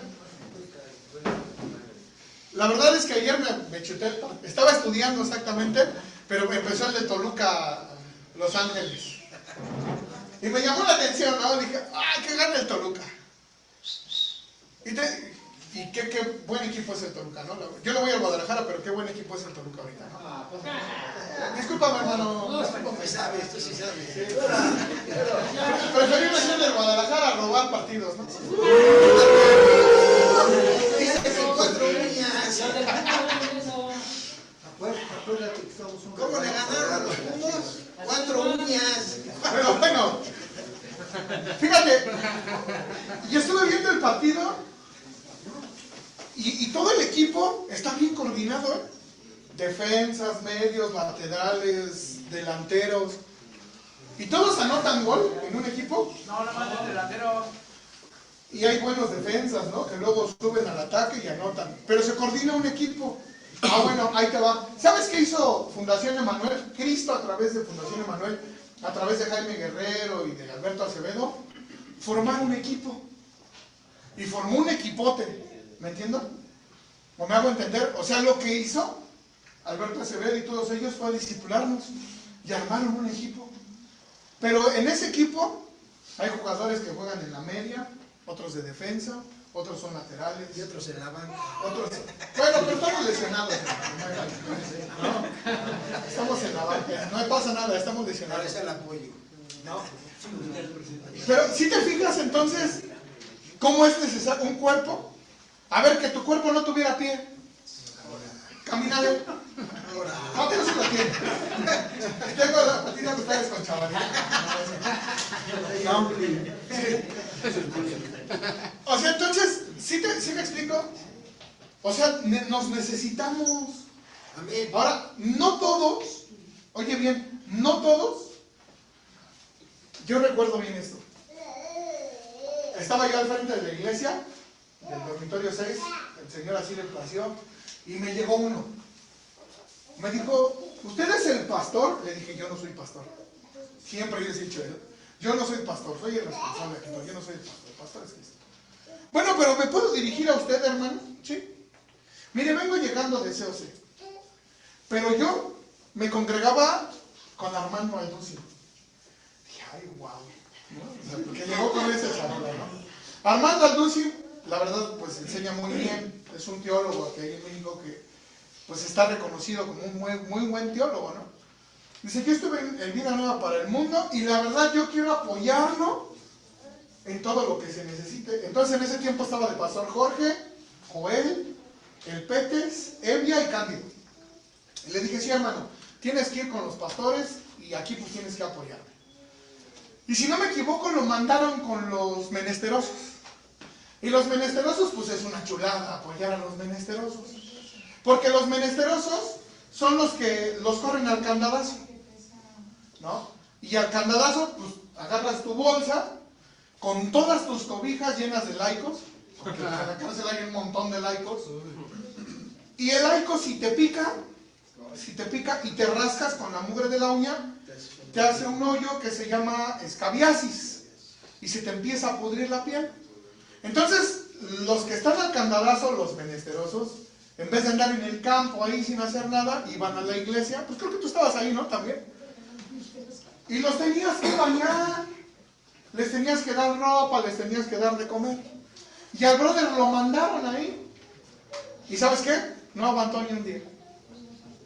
la verdad es que ayer me chuté, estaba estudiando exactamente, pero me empezó el de Toluca, Los Ángeles. Y me llamó la atención, ¿no? Dije, que gana el Toluca. Y qué buen equipo es el Toluca, ¿no? Yo le voy a Guadalajara, pero qué buen equipo es el Toluca ahorita, ¿no? Discúlpame, hermano. Discúlpame, sabes, tú sí sabes. Preferí venir del Guadalajara a robar partidos, ¿no? Cuatro uñas. Acuérdate que estamos un... ¿Cómo le ganaron a los Pumas? 4 uñas. Pero bueno, fíjate, yo estuve viendo el partido y todo el equipo está bien coordinado, ¿eh? Defensas, medios, laterales, delanteros. ¿Y todos anotan gol en un equipo? No, nada más el delantero. Y hay buenos defensas, ¿no? Que luego suben al ataque y anotan. Pero se coordina un equipo. Bueno, ahí te va. ¿Sabes qué hizo Fundación Emanuel? Cristo a través de Fundación Emanuel, a través de Jaime Guerrero y de Alberto Acevedo, formaron un equipo. Y formó un equipote. ¿Me entiendo? ¿O me hago entender? O sea, lo que hizo Alberto Acevedo y todos ellos fue discipularnos y armaron un equipo. Pero en ese equipo hay jugadores que juegan en la media, otros de defensa, otros son laterales. Y otros en la banca. Otros, bueno, pero estamos lesionados. ¿No? Estamos en la banca. No pasa nada, estamos Ahora lesionados. es el apoyo. ¿No? Pero si te fijas entonces, ¿cómo es necesario un cuerpo? A ver, que tu cuerpo no tuviera pie. Caminale. No, que no se lo tiene. Tengo la patina de ustedes con chavalita. No. O sea, entonces, ¿sí me explico? O sea, nos necesitamos. Amén. Ahora, no todos, oye bien, no todos, yo recuerdo bien esto. Estaba yo al frente de la iglesia, del dormitorio 6, el Señor así le plació, y me llegó uno. Me dijo, ¿usted es el pastor? Le dije, yo no soy pastor. Siempre les he dicho, yo no soy pastor, soy el responsable aquí, no, yo no soy el pastor es Cristo. Bueno, pero ¿me puedo dirigir a usted, hermano? Sí. Mire, vengo llegando de COC, pero yo me congregaba con Armando Alducin. Dije, ay, wow, ¿no? O sea, porque llegó con ese saludo, ¿no? Armando Alducin la verdad, pues enseña muy bien. Es un teólogo que hay en México que pues está reconocido como un muy buen teólogo, ¿no? Dice, yo estuve en Vida Nueva para el Mundo y la verdad yo quiero apoyarlo en todo lo que se necesite. Entonces en ese tiempo estaba de pastor Jorge, Joel, el Petes, Evia y Cándido. Y le dije, sí, hermano, tienes que ir con los pastores y aquí pues tienes que apoyarme. Y si no me equivoco, lo mandaron con los menesterosos. Y los menesterosos, pues es una chulada apoyar a los menesterosos. Porque los menesterosos son los que los corren al candadazo, ¿no? Y al candadazo, pues agarras tu bolsa con todas tus cobijas llenas de laicos, porque en la cárcel hay un montón de laicos. Y el laico, si te pica y te rascas con la mugre de la uña, te hace un hoyo que se llama escabiasis y se te empieza a pudrir la piel. Entonces, los que están al candadazo, los menesterosos, en vez de andar en el campo ahí sin hacer nada, iban a la iglesia. Pues creo que tú estabas ahí, ¿no? También. Y los tenías que bañar, les tenías que dar ropa, les tenías que dar de comer. Y al brother lo mandaron ahí. ¿Y sabes qué? No aguantó ni un día.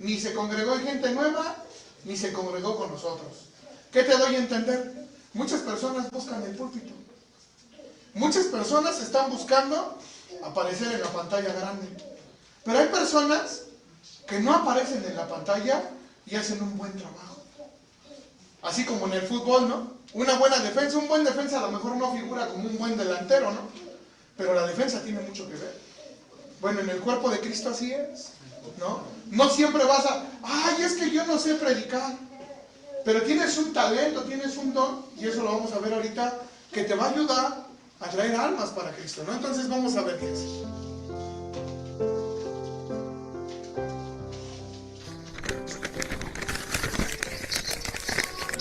Ni se congregó en gente nueva, ni se congregó con nosotros. ¿Qué te doy a entender? Muchas personas buscan el púlpito. Muchas personas están buscando aparecer en la pantalla grande. Pero hay personas que no aparecen en la pantalla y hacen un buen trabajo. Así como en el fútbol, ¿no? Una buena defensa, un buen defensa a lo mejor no figura como un buen delantero, ¿no? Pero la defensa tiene mucho que ver. Bueno, en el cuerpo de Cristo así es, ¿no? No siempre vas a, ay, es que yo no sé predicar. Pero tienes un talento, tienes un don, y eso lo vamos a ver ahorita, que te va a ayudar a traer almas para Cristo, ¿no? Entonces vamos a ver qué es.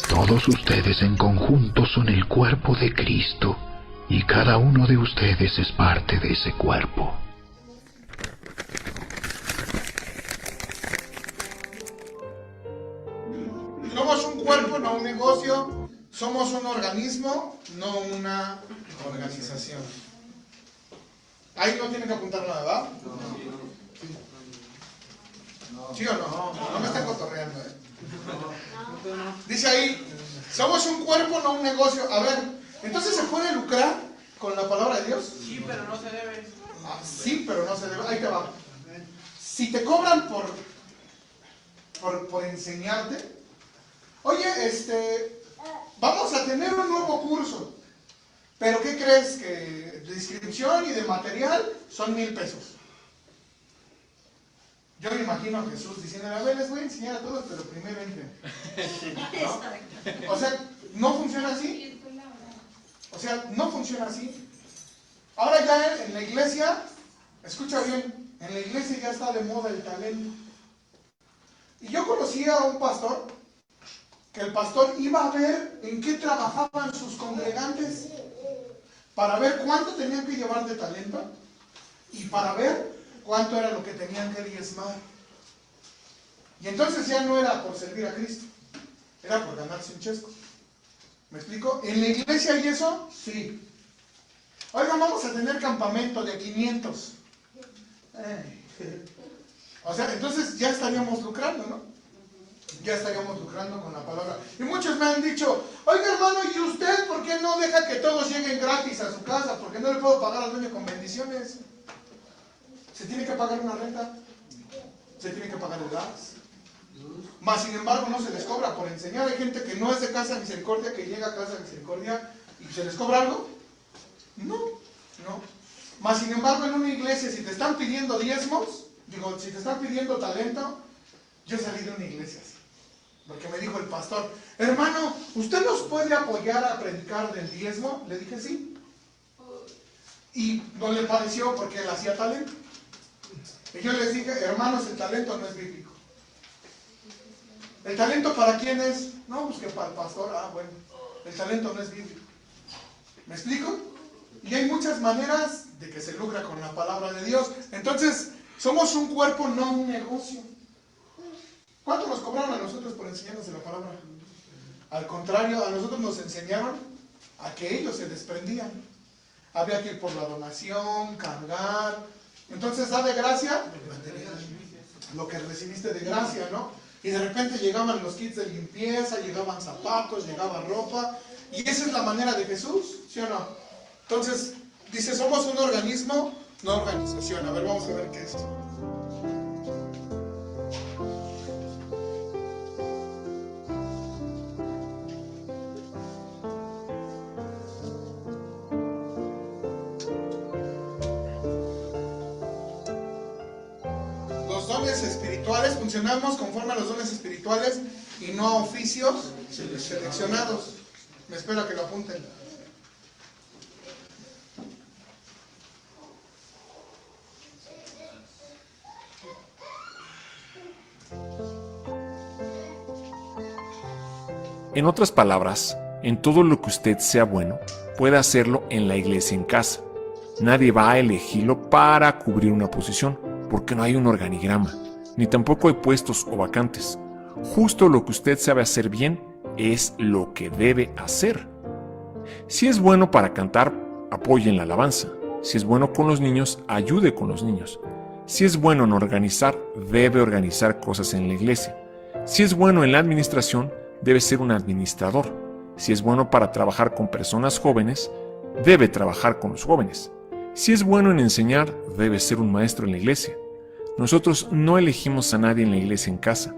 Todos ustedes en conjunto son el cuerpo de Cristo, y cada uno de ustedes es parte de ese cuerpo. Somos un cuerpo, no un negocio. Somos un organismo, no una organización. Ahí no tienen que apuntar nada, ¿verdad? ¿Sí o no? No me están cotorreando, ¿eh? Dice ahí, somos un cuerpo, no un negocio. A ver, ¿entonces se puede lucrar con la palabra de Dios? Sí, pero no se debe. Ah, sí, pero no se debe. Ahí te va. Si te cobran por enseñarte, oye, vamos a tener un nuevo curso, pero ¿qué crees? Que de inscripción y de material son 1,000 pesos. Yo me imagino a Jesús diciendo, a ver, les voy a enseñar a todos, pero primero entren. ¿No? O sea, ¿no funciona así? O sea, no funciona así. Ahora ya en la iglesia, escucha bien, en la iglesia ya está de moda el talento. Y yo conocí a un pastor, que el pastor iba a ver en qué trabajaban sus congregantes, para ver cuánto tenían que llevar de talento, y para ver cuánto era lo que tenían que diezmar. Y entonces ya no era por servir a Cristo, era por ganarse un chesco. ¿Me explico? ¿En la iglesia hay eso? Sí. Oigan, vamos a tener campamento de 500. O sea, entonces ya estaríamos lucrando, ¿no? Ya estaríamos lucrando con la palabra. Y muchos me han dicho, oiga hermano, ¿y usted por qué no deja que todos lleguen gratis a su casa? ¿Por qué no le puedo pagar al dueño con bendiciones? Se tiene que pagar una renta, se tiene que pagar el gas. Mas sin embargo no se les cobra por enseñar. Hay gente que no es de Casa Misericordia, que llega a Casa Misericordia y se les cobra algo. No. Mas sin embargo en una iglesia, si te están pidiendo diezmos, si te están pidiendo talento, yo salí de una iglesia así. Porque me dijo el pastor, hermano, ¿usted nos puede apoyar a predicar del diezmo? Le dije sí. Y no le pareció porque él hacía talento. Y yo les dije, hermanos, el talento no es bíblico. ¿El talento para quién es? No, pues que para el pastor. Ah, bueno, el talento no es bíblico. ¿Me explico? Y hay muchas maneras de que se lucra con la palabra de Dios. Entonces, somos un cuerpo, no un negocio. ¿Cuánto nos cobraron a nosotros por enseñarnos de la palabra? Al contrario, a nosotros nos enseñaron a que ellos se desprendían. había que ir por la donación, cargar. Entonces da de gracia lo que recibiste de gracia, ¿no? Y de repente llegaban los kits de limpieza, llegaban zapatos, llegaba ropa. Y esa es la manera de Jesús, ¿sí o no? Entonces, dice, somos un organismo, no organización. A ver, vamos a ver qué es esto. Los dones espirituales, funcionamos conforme a los dones espirituales y no a oficios seleccionados. Me espero a que lo apunten. En otras palabras, en todo lo que usted sea bueno, puede hacerlo en la iglesia en casa. Nadie va a elegirlo para cubrir una posición, porque no hay un organigrama, ni tampoco hay puestos o vacantes. Justo lo que usted sabe hacer bien es lo que debe hacer. Si es bueno para cantar, apoye en la alabanza. Si es bueno con los niños, ayude con los niños. Si es bueno en organizar, debe organizar cosas en la iglesia. Si es bueno en la administración, debe ser un administrador. Si es bueno para trabajar con personas jóvenes, debe trabajar con los jóvenes. Si es bueno en enseñar, debe ser un maestro en la iglesia. Nosotros no elegimos a nadie en la iglesia en casa.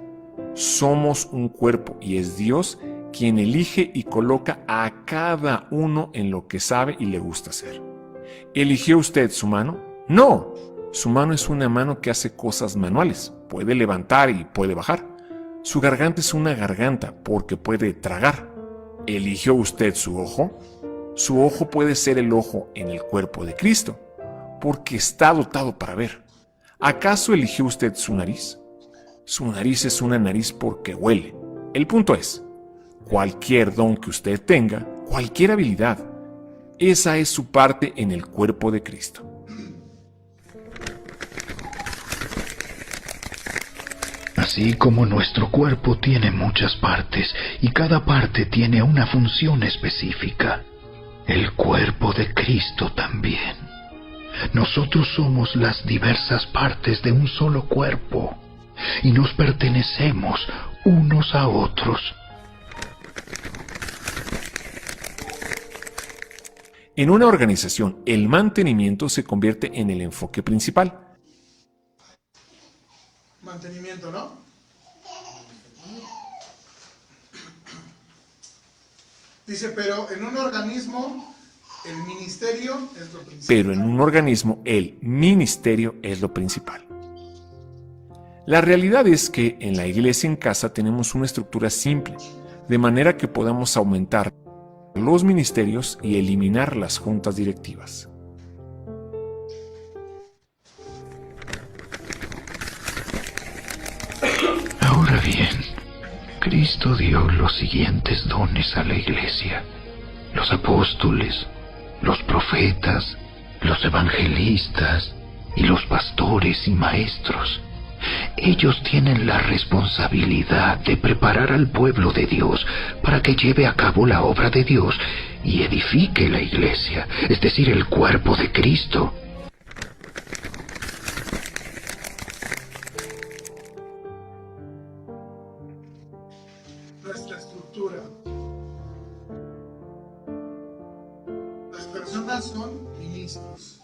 Somos un cuerpo y es Dios quien elige y coloca a cada uno en lo que sabe y le gusta hacer. ¿Eligió usted su mano? No. Su mano es una mano que hace cosas manuales. Puede levantar y puede bajar. Su garganta es una garganta porque puede tragar. ¿Eligió usted su ojo? Su ojo puede ser el ojo en el cuerpo de Cristo, porque está dotado para ver. ¿Acaso eligió usted su nariz? Su nariz es una nariz porque huele. El punto es, cualquier don que usted tenga, cualquier habilidad, esa es su parte en el cuerpo de Cristo. Así como nuestro cuerpo tiene muchas partes y cada parte tiene una función específica, el cuerpo de Cristo también. Nosotros somos las diversas partes de un solo cuerpo y nos pertenecemos unos a otros. En una organización, el mantenimiento se convierte en el enfoque principal. Mantenimiento, ¿no? Dice, pero en un organismo el ministerio es lo principal. Pero en un organismo el ministerio es lo principal. La realidad es que en la iglesia en casa tenemos una estructura simple, de manera que podamos aumentar los ministerios y eliminar las juntas directivas. Ahora bien, Cristo dio los siguientes dones a la iglesia: los apóstoles, los profetas, los evangelistas y los pastores y maestros. Ellos tienen la responsabilidad de preparar al pueblo de Dios para que lleve a cabo la obra de Dios y edifique la iglesia, es decir, el cuerpo de Cristo. Nuestra estructura. Las personas son ministros.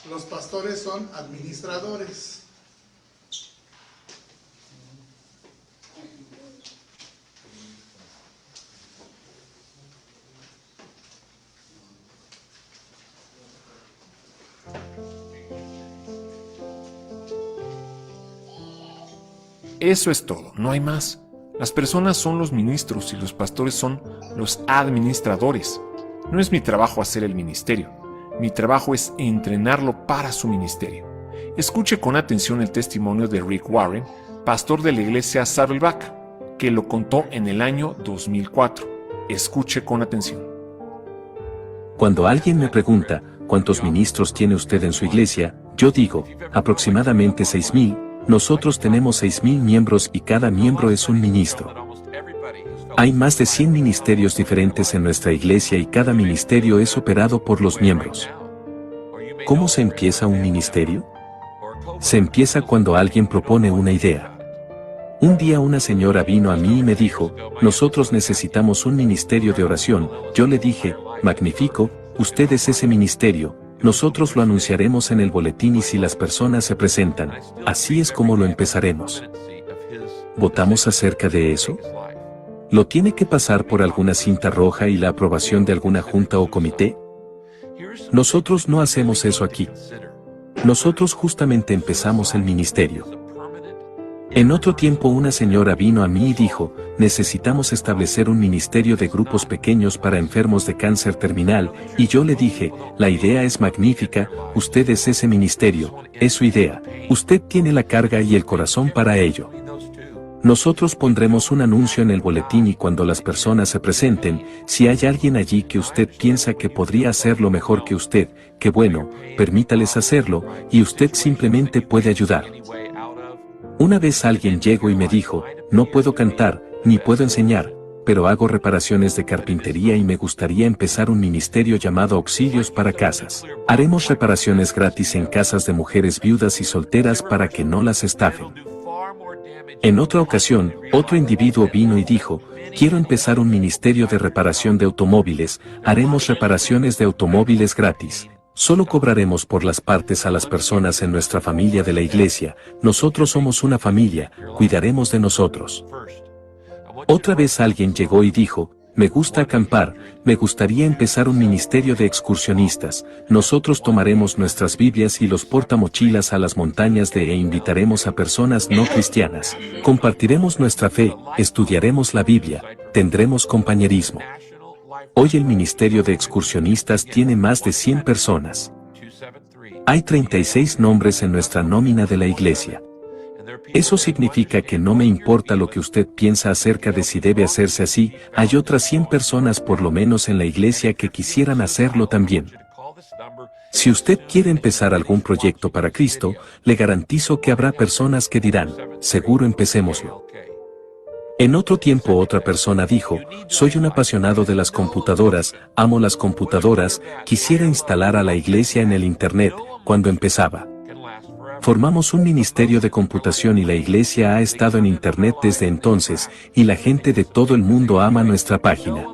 Los pastores son administradores. Eso es todo, no hay más. Las personas son los ministros y los pastores son los administradores. No es mi trabajo hacer el ministerio. Mi trabajo es entrenarlo para su ministerio. Escuche con atención el testimonio de Rick Warren, pastor de la iglesia Saddleback, que lo contó en el año 2004. Escuche con atención. Cuando alguien me pregunta, ¿cuántos ministros tiene usted en su iglesia? Yo digo, aproximadamente 6,000. Nosotros tenemos 6,000 miembros y cada miembro es un ministro. Hay más de 100 ministerios diferentes en nuestra iglesia y cada ministerio es operado por los miembros. ¿Cómo se empieza un ministerio? Se empieza cuando alguien propone una idea. Un día una señora vino a mí y me dijo, nosotros necesitamos un ministerio de oración. Yo le dije, magnífico, usted es ese ministerio, nosotros lo anunciaremos en el boletín y si las personas se presentan, así es como lo empezaremos. ¿Votamos acerca de eso? ¿Lo tiene que pasar por alguna cinta roja y la aprobación de alguna junta o comité? Nosotros no hacemos eso aquí. Nosotros justamente empezamos el ministerio. En otro tiempo una señora vino a mí y dijo, necesitamos establecer un ministerio de grupos pequeños para enfermos de cáncer terminal, y yo le dije, la idea es magnífica, usted es ese ministerio, es su idea, usted tiene la carga y el corazón para ello. Nosotros pondremos un anuncio en el boletín y cuando las personas se presenten, si hay alguien allí que usted piensa que podría hacerlo mejor que usted, que bueno, permítales hacerlo, y usted simplemente puede ayudar. Una vez alguien llegó y me dijo, no puedo cantar, ni puedo enseñar, pero hago reparaciones de carpintería y me gustaría empezar un ministerio llamado Auxilios para Casas. Haremos reparaciones gratis en casas de mujeres viudas y solteras para que no las estafen. En otra ocasión, otro individuo vino y dijo, quiero empezar un ministerio de reparación de automóviles, haremos reparaciones de automóviles gratis. Solo cobraremos por las partes a las personas en nuestra familia de la iglesia, nosotros somos una familia, cuidaremos de nosotros. Otra vez alguien llegó y dijo, me gusta acampar, me gustaría empezar un ministerio de excursionistas, nosotros tomaremos nuestras Biblias y los portamochilas a las montañas e invitaremos a personas no cristianas, compartiremos nuestra fe, estudiaremos la Biblia, tendremos compañerismo. Hoy el ministerio de excursionistas tiene más de 100 personas. Hay 36 nombres en nuestra nómina de la iglesia. Eso significa que no me importa lo que usted piensa acerca de si debe hacerse así, hay otras 100 personas por lo menos en la iglesia que quisieran hacerlo también. Si usted quiere empezar algún proyecto para Cristo, le garantizo que habrá personas que dirán, seguro empecémoslo. En otro tiempo otra persona dijo, soy un apasionado de las computadoras, amo las computadoras, quisiera instalar a la iglesia en el Internet, cuando empezaba. Formamos un ministerio de computación y la iglesia ha estado en Internet desde entonces, y la gente de todo el mundo ama nuestra página.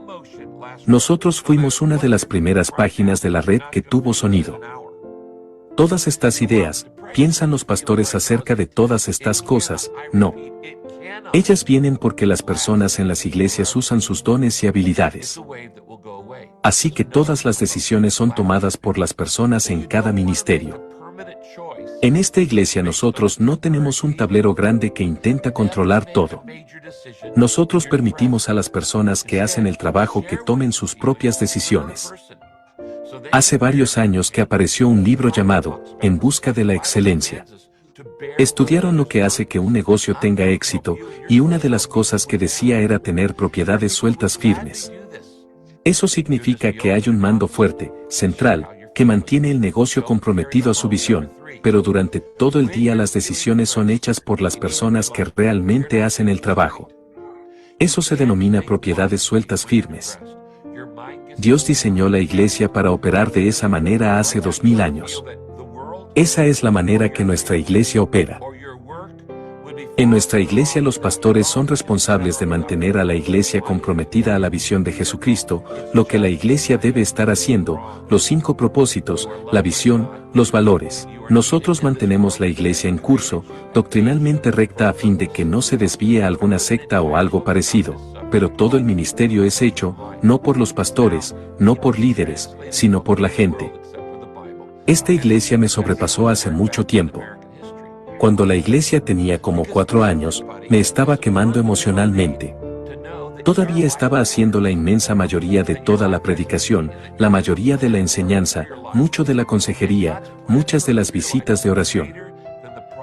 Nosotros fuimos una de las primeras páginas de la red que tuvo sonido. Todas estas ideas, ¿piensan los pastores acerca de todas estas cosas? No. Ellas vienen porque las personas en las iglesias usan sus dones y habilidades. Así que todas las decisiones son tomadas por las personas en cada ministerio. En esta iglesia nosotros no tenemos un tablero grande que intenta controlar todo. Nosotros permitimos a las personas que hacen el trabajo que tomen sus propias decisiones. Hace varios años que apareció un libro llamado En busca de la excelencia. Estudiaron lo que hace que un negocio tenga éxito, y una de las cosas que decía era tener propiedades sueltas firmes. Eso significa que hay un mando fuerte, central, que mantiene el negocio comprometido a su visión, pero durante todo el día las decisiones son hechas por las personas que realmente hacen el trabajo. Eso se denomina propiedades sueltas firmes. Dios diseñó la iglesia para operar de esa manera hace 2000 años. Esa es la manera que nuestra iglesia opera. En nuestra iglesia los pastores son responsables de mantener a la iglesia comprometida a la visión de Jesucristo, lo que la iglesia debe estar haciendo, los 5 propósitos, la visión, los valores. Nosotros mantenemos la iglesia en curso, doctrinalmente recta a fin de que no se desvíe a alguna secta o algo parecido, pero todo el ministerio es hecho, no por los pastores, no por líderes, sino por la gente. Esta iglesia me sobrepasó hace mucho tiempo. Cuando la iglesia tenía como 4 años, me estaba quemando emocionalmente. Todavía estaba haciendo la inmensa mayoría de toda la predicación, la mayoría de la enseñanza, mucho de la consejería, muchas de las visitas de oración.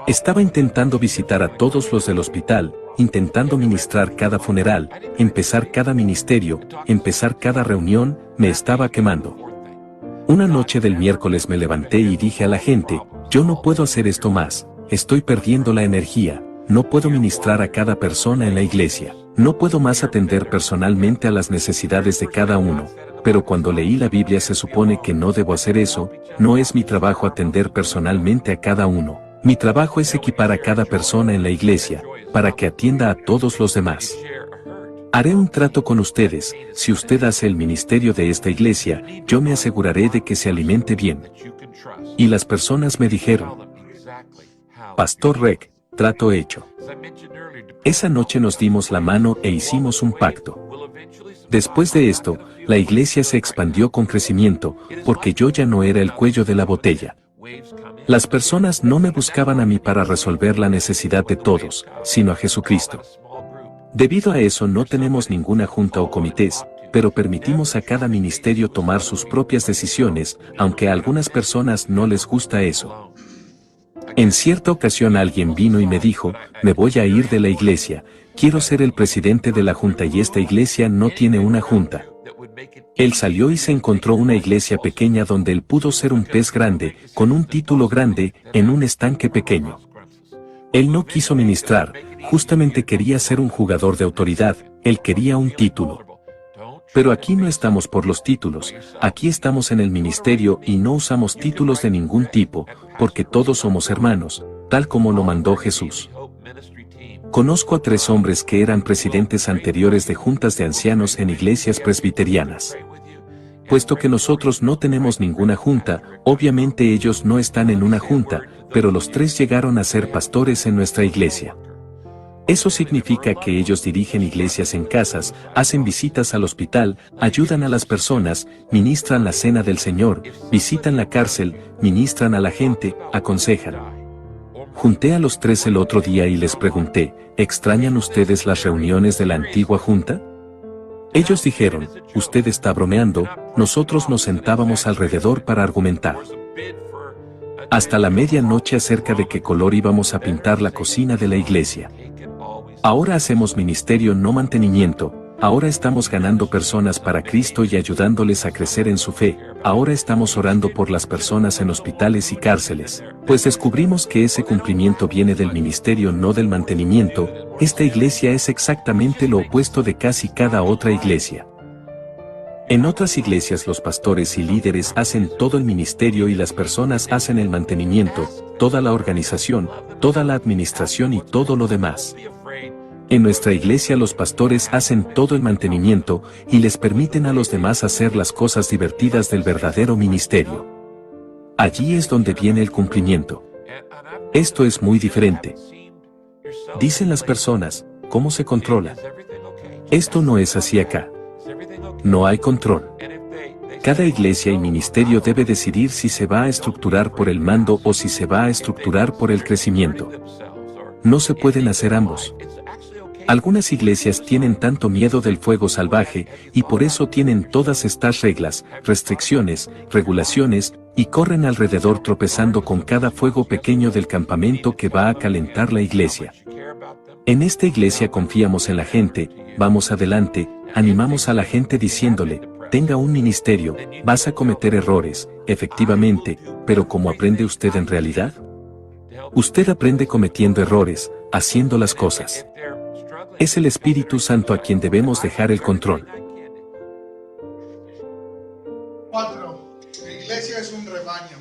Estaba intentando visitar a todos los del hospital, intentando ministrar cada funeral, empezar cada ministerio, empezar cada reunión, me estaba quemando. Una noche del miércoles me levanté y dije a la gente, yo no puedo hacer esto más, estoy perdiendo la energía, no puedo ministrar a cada persona en la iglesia, no puedo más atender personalmente a las necesidades de cada uno, pero cuando leí la Biblia se supone que no debo hacer eso. No es mi trabajo atender personalmente a cada uno. Mi trabajo es equipar a cada persona en la iglesia, para que atienda a todos los demás. Haré un trato con ustedes: si usted hace el ministerio de esta iglesia, yo me aseguraré de que se alimente bien. Y las personas me dijeron: Pastor Rick, trato hecho. Esa noche nos dimos la mano e hicimos un pacto. Después de esto, la iglesia se expandió con crecimiento, porque yo ya no era el cuello de la botella. Las personas no me buscaban a mí para resolver la necesidad de todos, sino a Jesucristo. Debido a eso no tenemos ninguna junta o comités, pero permitimos a cada ministerio tomar sus propias decisiones, aunque a algunas personas no les gusta eso. En cierta ocasión alguien vino y me dijo: me voy a ir de la iglesia, quiero ser el presidente de la junta y esta iglesia no tiene una junta. Él salió y se encontró una iglesia pequeña donde él pudo ser un pez grande, con un título grande, en un estanque pequeño. Él no quiso ministrar, justamente quería ser un jugador de autoridad, él quería un título. Pero aquí no estamos por los títulos, aquí estamos en el ministerio y no usamos títulos de ningún tipo, porque todos somos hermanos, tal como lo mandó Jesús. Conozco a 3 hombres que eran presidentes anteriores de juntas de ancianos en iglesias presbiterianas. Puesto que nosotros no tenemos ninguna junta, obviamente ellos no están en una junta, pero los 3 llegaron a ser pastores en nuestra iglesia. Eso significa que ellos dirigen iglesias en casas, hacen visitas al hospital, ayudan a las personas, ministran la cena del Señor, visitan la cárcel, ministran a la gente, aconsejan. Junté a los 3 el otro día y les pregunté: ¿extrañan ustedes las reuniones de la antigua junta? Ellos dijeron: usted está bromeando. Nosotros nos sentábamos alrededor para argumentar. Hasta la medianoche acerca de qué color íbamos a pintar la cocina de la iglesia. Ahora hacemos ministerio, no mantenimiento. Ahora estamos ganando personas para Cristo y ayudándoles a crecer en su fe. Ahora estamos orando por las personas en hospitales y cárceles, pues descubrimos que ese cumplimiento viene del ministerio, no del mantenimiento. Esta iglesia es exactamente lo opuesto de casi cada otra iglesia. En otras iglesias los pastores y líderes hacen todo el ministerio y las personas hacen el mantenimiento, toda la organización, toda la administración y todo lo demás. En nuestra iglesia los pastores hacen todo el mantenimiento y les permiten a los demás hacer las cosas divertidas del verdadero ministerio. Allí es donde viene el cumplimiento. Esto es muy diferente. Dicen las personas: ¿cómo se controla? Esto no es así acá. No hay control. Cada iglesia y ministerio debe decidir si se va a estructurar por el mando o si se va a estructurar por el crecimiento. No se pueden hacer ambos. Algunas iglesias tienen tanto miedo del fuego salvaje, y por eso tienen todas estas reglas, restricciones, regulaciones, y corren alrededor tropezando con cada fuego pequeño del campamento que va a calentar la iglesia. En esta iglesia confiamos en la gente, vamos adelante, animamos a la gente diciéndole: tenga un ministerio, vas a cometer errores, efectivamente, pero ¿cómo aprende usted en realidad? Usted aprende cometiendo errores, haciendo las cosas. Es el Espíritu Santo a quien debemos dejar el control. 4. La iglesia es un rebaño.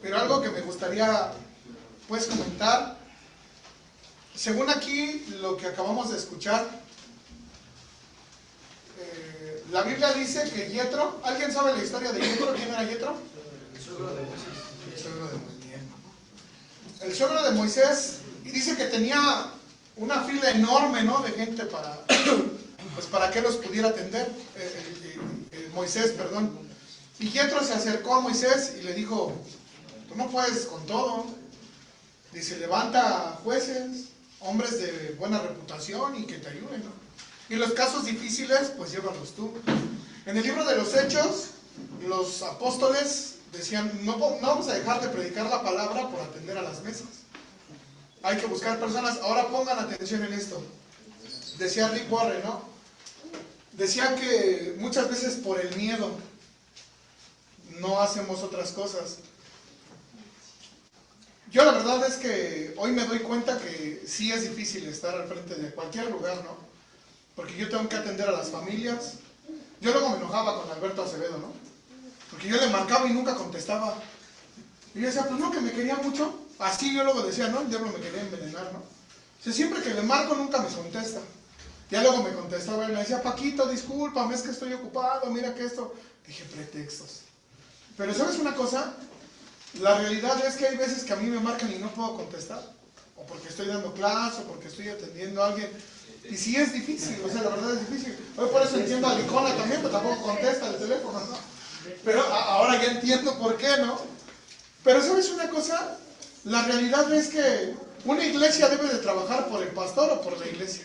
Pero algo que me gustaría pues comentar, según aquí lo que acabamos de escuchar, la Biblia dice que Yetro, ¿alguien sabe la historia de Yetro? ¿Quién era Yetro? El suegro de Moisés. El suegro de Moisés, y dice que tenía una fila enorme, ¿no?, de gente para que los pudiera atender, Moisés, perdón. Y Yetro se acercó a Moisés y le dijo: tú no puedes con todo. Dice: levanta jueces, hombres de buena reputación y que te ayuden, ¿no? Y los casos difíciles, pues llévalos tú. En el libro de los Hechos, los apóstoles decían: no vamos a dejar de predicar la palabra por atender a las mesas. Hay que buscar personas. Ahora pongan atención en esto. Decía Rick Warren, ¿no? Decía que muchas veces por el miedo no hacemos otras cosas. Yo la verdad es que hoy me doy cuenta que sí es difícil estar al frente de cualquier lugar, ¿no? Porque yo tengo que atender a las familias. Yo luego me enojaba con Alberto Acevedo, ¿no? Porque yo le marcaba y nunca contestaba. Y yo decía, pues no, que me quería mucho. Así yo luego decía, no, el diablo me quería envenenar, ¿no? O sea, siempre que le marco nunca me contesta. Ya luego me contestaba y me decía, Paquito, discúlpame, es que estoy ocupado, mira que esto. Dije, pretextos. Pero ¿sabes una cosa? La realidad es que hay veces que a mí me marcan y no puedo contestar. O porque estoy dando clase, o porque estoy atendiendo a alguien. Y sí es difícil, o sea, la verdad es difícil. Hoy por eso entiendo a Licona también, pero tampoco contesta el teléfono, ¿no? Pero ahora ya entiendo por qué, ¿no? Pero ¿sabes una cosa? La realidad es que una iglesia debe de trabajar por el pastor o por la iglesia.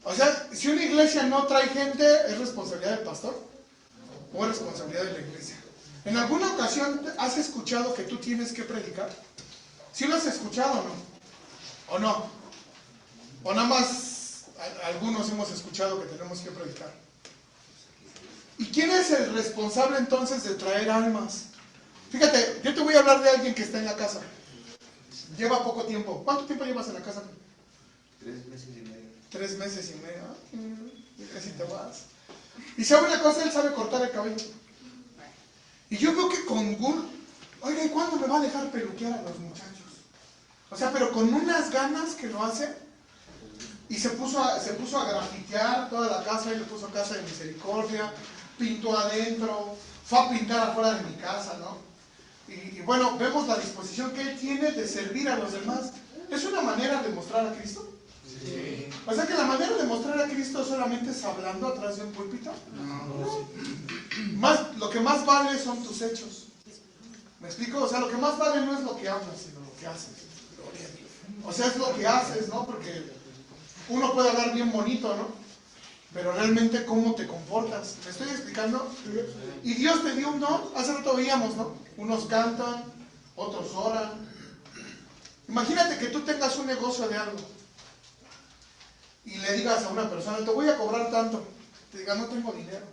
O sea, si una iglesia no trae gente, ¿es responsabilidad del pastor? ¿O es responsabilidad de la iglesia? ¿En alguna ocasión has escuchado que tú tienes que predicar? ¿Sí lo has escuchado o no? ¿O no? ¿O nada más algunos hemos escuchado que tenemos que predicar? ¿Y quién es el responsable entonces de traer almas? Fíjate, yo te voy a hablar de alguien que está en la casa. Lleva poco tiempo. ¿Cuánto tiempo llevas en la casa? 3 meses y medio. 3 meses y medio. Casi te vas. Y sabe una cosa, él sabe cortar el cabello. Y yo veo que con Gur, oiga, ¿y cuándo me va a dejar peluquear a los muchachos? O sea, pero con unas ganas que lo hace. Y se puso a grafitear toda la casa, y le puso Casa de Misericordia, pintó adentro, fue a pintar afuera de mi casa, ¿no? Y bueno, vemos la disposición que él tiene de servir a los demás. ¿Es una manera de mostrar a Cristo? Sí. O sea que la manera de mostrar a Cristo solamente es hablando atrás de un púlpito. No. Lo que más vale son tus hechos. ¿Me explico? O sea, lo que más vale no es lo que hablas, sino lo que haces. O sea, es lo que haces, ¿no? Porque uno puede hablar bien bonito, ¿no? Pero realmente cómo te comportas. ¿Me estoy explicando? Y Dios te dio un don. Hace rato veíamos, ¿no? Unos cantan, otros oran. Imagínate que tú tengas un negocio de algo y le digas a una persona, te voy a cobrar tanto. Te diga, no tengo dinero.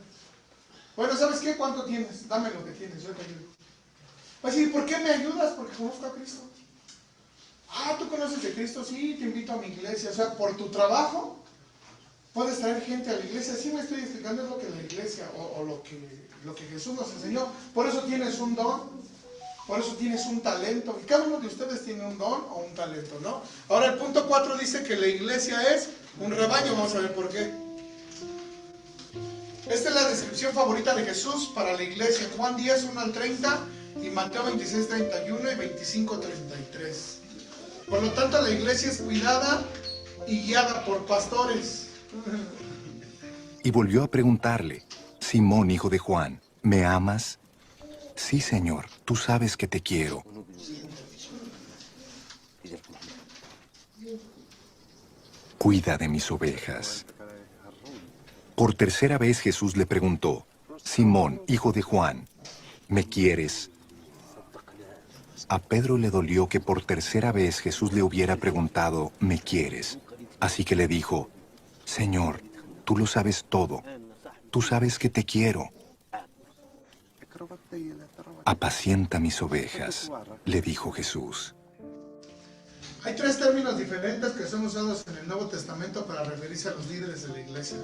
Bueno, ¿sabes qué? ¿Cuánto tienes? Dame lo que tienes, yo te ayudo. Va a decir, ¿por qué me ayudas? Porque conozco a Cristo. Ah, ¿tú conoces de Cristo? Sí, te invito a mi iglesia. O sea, por tu trabajo puedes traer gente a la iglesia. Sí me estoy explicando, es lo que la iglesia o lo que Jesús nos enseñó. Por eso tienes un don. Por eso tienes un talento. Y cada uno de ustedes tiene un don o un talento, ¿no? Ahora el punto 4 dice que la iglesia es un rebaño. Vamos a ver por qué. Esta es la descripción favorita de Jesús para la iglesia. Juan 10, 1 al 30 y Mateo 26, 31 y 25, 33. Por lo tanto, la iglesia es cuidada y guiada por pastores. Y volvió a preguntarle, Simón, hijo de Juan, ¿me amas? Sí, Señor, tú sabes que te quiero. Cuida de mis ovejas. Por tercera vez Jesús le preguntó, Simón, hijo de Juan, ¿me quieres? A Pedro le dolió que por tercera vez Jesús le hubiera preguntado, ¿me quieres? Así que le dijo, Señor, tú lo sabes todo. Tú sabes que te quiero. Apacienta mis ovejas, le dijo Jesús. Hay 3 términos diferentes que son usados en el Nuevo Testamento para referirse a los líderes de la iglesia.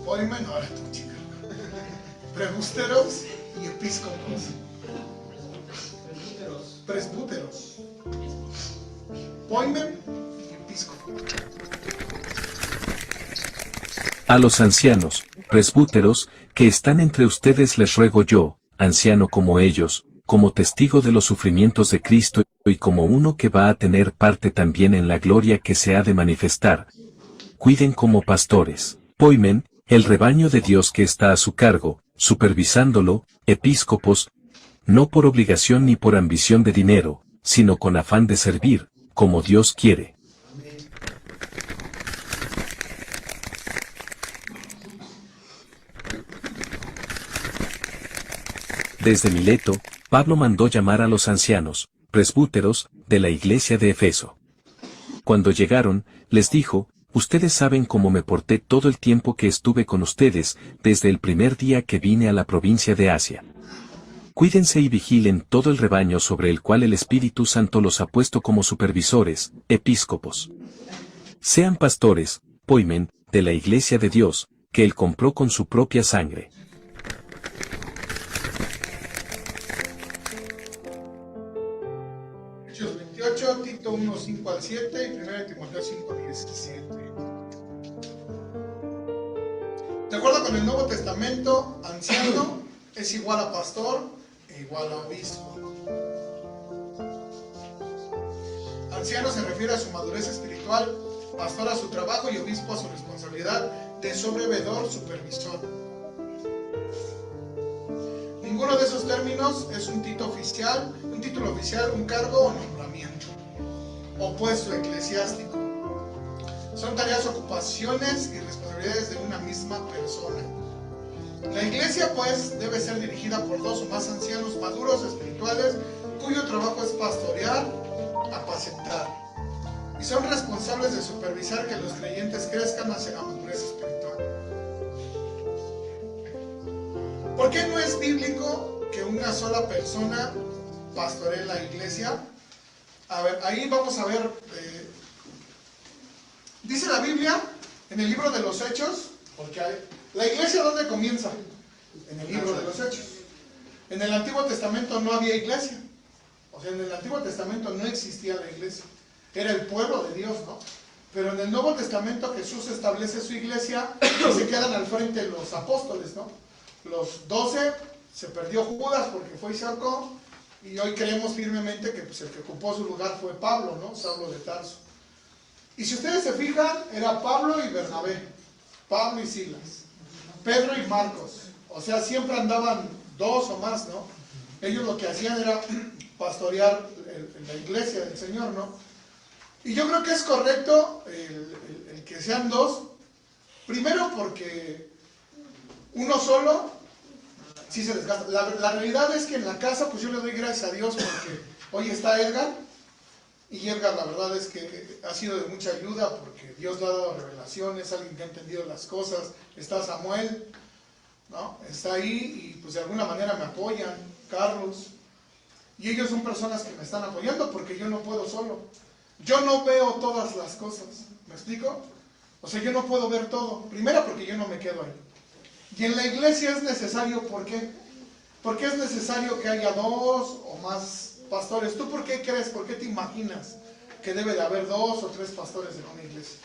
Poimen, ahora tú, chica. Presbúteros y episcopos. Presbúteros. Poimen y episcopos. A los ancianos, presbúteros, que están entre ustedes les ruego yo, anciano como ellos, como testigo de los sufrimientos de Cristo y como uno que va a tener parte también en la gloria que se ha de manifestar. Cuiden como pastores, poimen, el rebaño de Dios que está a su cargo, supervisándolo, episcopos, no por obligación ni por ambición de dinero, sino con afán de servir, como Dios quiere. Desde Mileto, Pablo mandó llamar a los ancianos, presbúteros, de la iglesia de Efeso. Cuando llegaron, les dijo, Ustedes saben cómo me porté todo el tiempo que estuve con ustedes, desde el primer día que vine a la provincia de Asia. Cuídense y vigilen todo el rebaño sobre el cual el Espíritu Santo los ha puesto como supervisores, episcopos. Sean pastores, poimen, de la iglesia de Dios, que Él compró con su propia sangre. Hechos 28, Tito 1, 5 al 7 y 1 Timoteo 5, 17. De acuerdo con el Nuevo Testamento, anciano es igual a pastor e igual a obispo. Anciano se refiere a su madurez espiritual, pastor a su trabajo y obispo a su responsabilidad de sobrevedor, supervisor. Ninguno de esos términos es un título oficial, un cargo o nombramiento o puesto eclesiástico. Son tareas, ocupaciones y responsabilidades de una misma persona. La iglesia, pues, debe ser dirigida por dos o más ancianos maduros espirituales cuyo trabajo es pastorear, apacentar. Y son responsables de supervisar que los creyentes crezcan hacia la madurez espiritual. ¿Por qué no es bíblico que una sola persona pastoree la iglesia? A ver, ahí vamos a ver. Dice la Biblia en el libro de los Hechos, porque la iglesia, ¿dónde comienza? En el libro de los Hechos. En el Antiguo Testamento no había iglesia. O sea, en el Antiguo Testamento no existía la iglesia. Era el pueblo de Dios, ¿no? Pero en el Nuevo Testamento Jesús establece su iglesia y se quedan al frente los apóstoles, ¿no? Los 12, se perdió Judas porque fue y se ahorcó, y hoy creemos firmemente que pues, el que ocupó su lugar fue Pablo, ¿no? Saulo de Tarso. Y si ustedes se fijan, era Pablo y Bernabé, Pablo y Silas, Pedro y Marcos. O sea, siempre andaban dos o más, ¿no? Ellos lo que hacían era pastorear la iglesia del Señor, ¿no? Y yo creo que es correcto el que sean dos, primero porque uno solo sí se desgasta. La realidad es que en la casa, pues yo le doy gracias a Dios porque hoy está Edgar, y Edgar la verdad es que ha sido de mucha ayuda porque Dios le ha dado revelaciones, alguien que ha entendido las cosas. Está Samuel, ¿no? Está ahí y pues de alguna manera me apoyan, Carlos, y ellos son personas que me están apoyando porque yo no puedo solo. Yo no veo todas las cosas, ¿me explico? O sea, yo no puedo ver todo, primero porque yo no me quedo ahí. Y en la iglesia es necesario, ¿por qué? Porque es necesario que haya dos o más pastores. ¿Tú por qué crees, por qué te imaginas que debe de haber dos o tres pastores en una iglesia?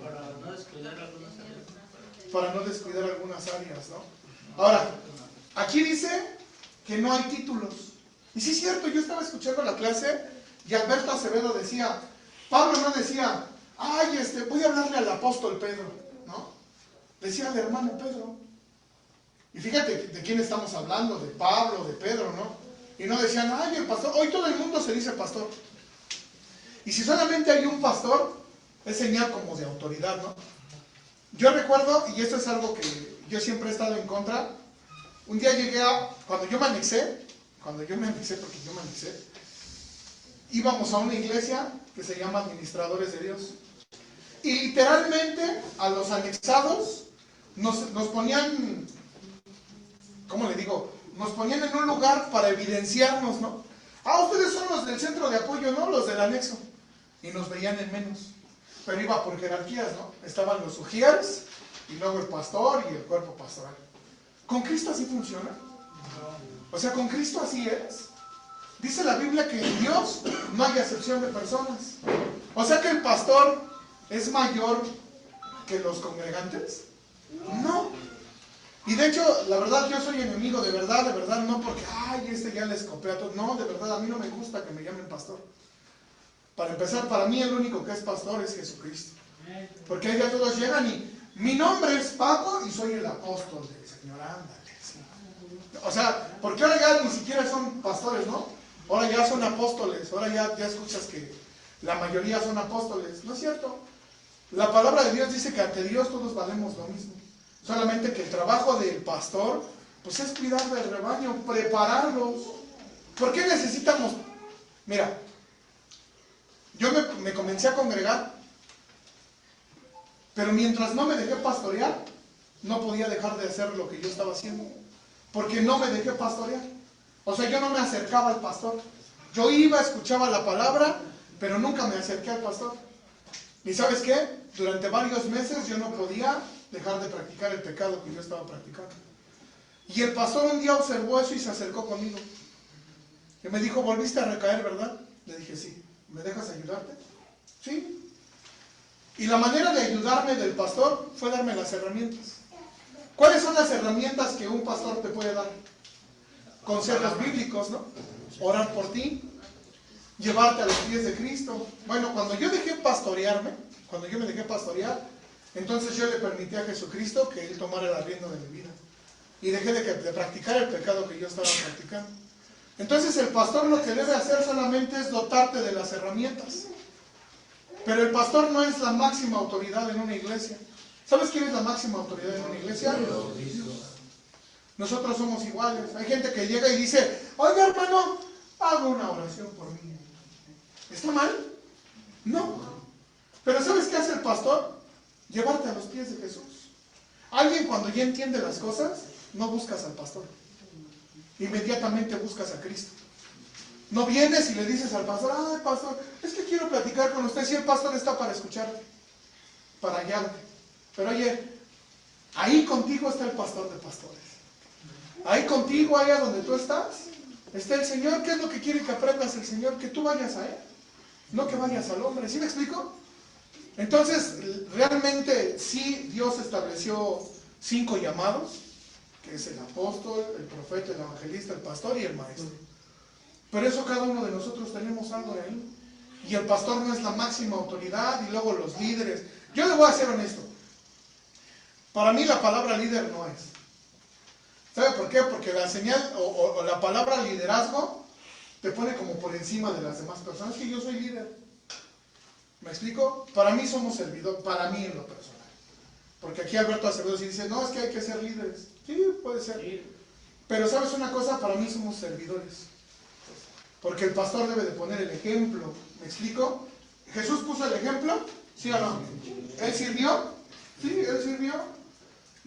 Para no descuidar algunas áreas. Para no descuidar algunas áreas, ¿no? Ahora, aquí dice que no hay títulos. Y sí es cierto, yo estaba escuchando la clase y Alberto Acevedo decía, Pablo no decía, ay, voy a hablarle al apóstol Pedro, ¿no? Decía al hermano Pedro. Y fíjate de quién estamos hablando, de Pablo, de Pedro, ¿no? Y no decían, ay, el pastor, hoy todo el mundo se dice pastor. Y si solamente hay un pastor, es señal como de autoridad, ¿no? Yo recuerdo, y esto es algo que yo siempre he estado en contra, un día llegué cuando yo me anexé, porque yo me anexé, íbamos a una iglesia que se llama Administradores de Dios. Y literalmente a los anexados nos ponían, ¿cómo le digo? Nos ponían en un lugar para evidenciarnos, ¿no? Ah, ustedes son los del centro de apoyo, ¿no? Los del anexo. Y nos veían en menos. Pero iba por jerarquías, ¿no? Estaban los sugieres, y luego el pastor y el cuerpo pastoral. ¿Con Cristo así funciona? O sea, ¿con Cristo así es? Dice la Biblia que en Dios no hay acepción de personas. O sea que el pastor es mayor que los congregantes. No. Y de hecho, la verdad, yo soy enemigo, de verdad, no porque, ay, ya les copié a todos. No, de verdad, a mí no me gusta que me llamen pastor. Para empezar, para mí el único que es pastor es Jesucristo. Porque ahí ya todos llegan y mi nombre es Paco y soy el apóstol del Señor, ándale. Sí. O sea, porque ahora ya ni siquiera son pastores, ¿no? Ahora ya son apóstoles, ahora ya escuchas que la mayoría son apóstoles. No es cierto. La palabra de Dios dice que ante Dios todos valemos lo mismo. Solamente que el trabajo del pastor, pues es cuidar del rebaño, prepararlos. ¿Por qué necesitamos? Mira, yo me comencé a congregar Pero mientras no me dejé pastorear, no podía dejar de hacer lo que yo estaba haciendo. Porque no me dejé pastorear. O sea, yo no me acercaba al pastor. Yo iba, escuchaba la palabra, pero nunca me acerqué al pastor. ¿Y sabes qué? Durante varios meses yo no podía dejar de practicar el pecado que yo estaba practicando. Y el pastor un día observó eso y se acercó conmigo. Y me dijo, ¿volviste a recaer, verdad? Le dije, sí. ¿Me dejas ayudarte? Sí. Y la manera de ayudarme del pastor fue darme las herramientas. ¿Cuáles son las herramientas que un pastor te puede dar? Consejos bíblicos, ¿no? Orar por ti, llevarte a los pies de Cristo. Bueno, cuando yo dejé pastorearme, cuando yo me dejé pastorear, entonces yo le permití a Jesucristo que Él tomara la rienda de mi vida. Y dejé de practicar el pecado que yo estaba practicando. Entonces el pastor lo que debe hacer solamente es dotarte de las herramientas. Pero el pastor no es la máxima autoridad en una iglesia. ¿Sabes quién es la máxima autoridad en una iglesia? Nosotros somos iguales. Hay gente que llega y dice, oiga hermano, haga una oración por mí. ¿Está mal? No. Pero ¿sabes qué hace el pastor? Llevarte a los pies de Jesús. Alguien cuando ya entiende las cosas, no buscas al pastor. Inmediatamente buscas a Cristo. No vienes y le dices al pastor, ay pastor, es que quiero platicar con usted. Si el pastor está para escucharte, para guiarte. Pero oye, ahí contigo está el pastor de pastores. Ahí contigo, allá donde tú estás, está el Señor. ¿Qué es lo que quiere que aprendas el Señor? Que tú vayas a Él, no que vayas al hombre. ¿Sí me explico? Entonces, realmente sí, Dios estableció 5 llamados, que es el apóstol, el profeta, el evangelista, el pastor y el maestro. Pero eso cada uno de nosotros tenemos algo de ahí. Y el pastor no es la máxima autoridad, y luego los líderes. Yo le voy a ser honesto. Para mí la palabra líder no es. ¿Sabe por qué? Porque la señal o la palabra liderazgo te pone como por encima de las demás personas. Es que yo soy líder. ¿Me explico? Para mí somos servidores, para mí en lo personal. Porque aquí Alberto Acevedo sí dice, no, es que hay que ser líderes. Sí, puede ser. Pero ¿sabes una cosa? Para mí somos servidores. Porque el pastor debe de poner el ejemplo. ¿Me explico? ¿Jesús puso el ejemplo? ¿Sí o no? ¿Él sirvió? Sí, Él sirvió.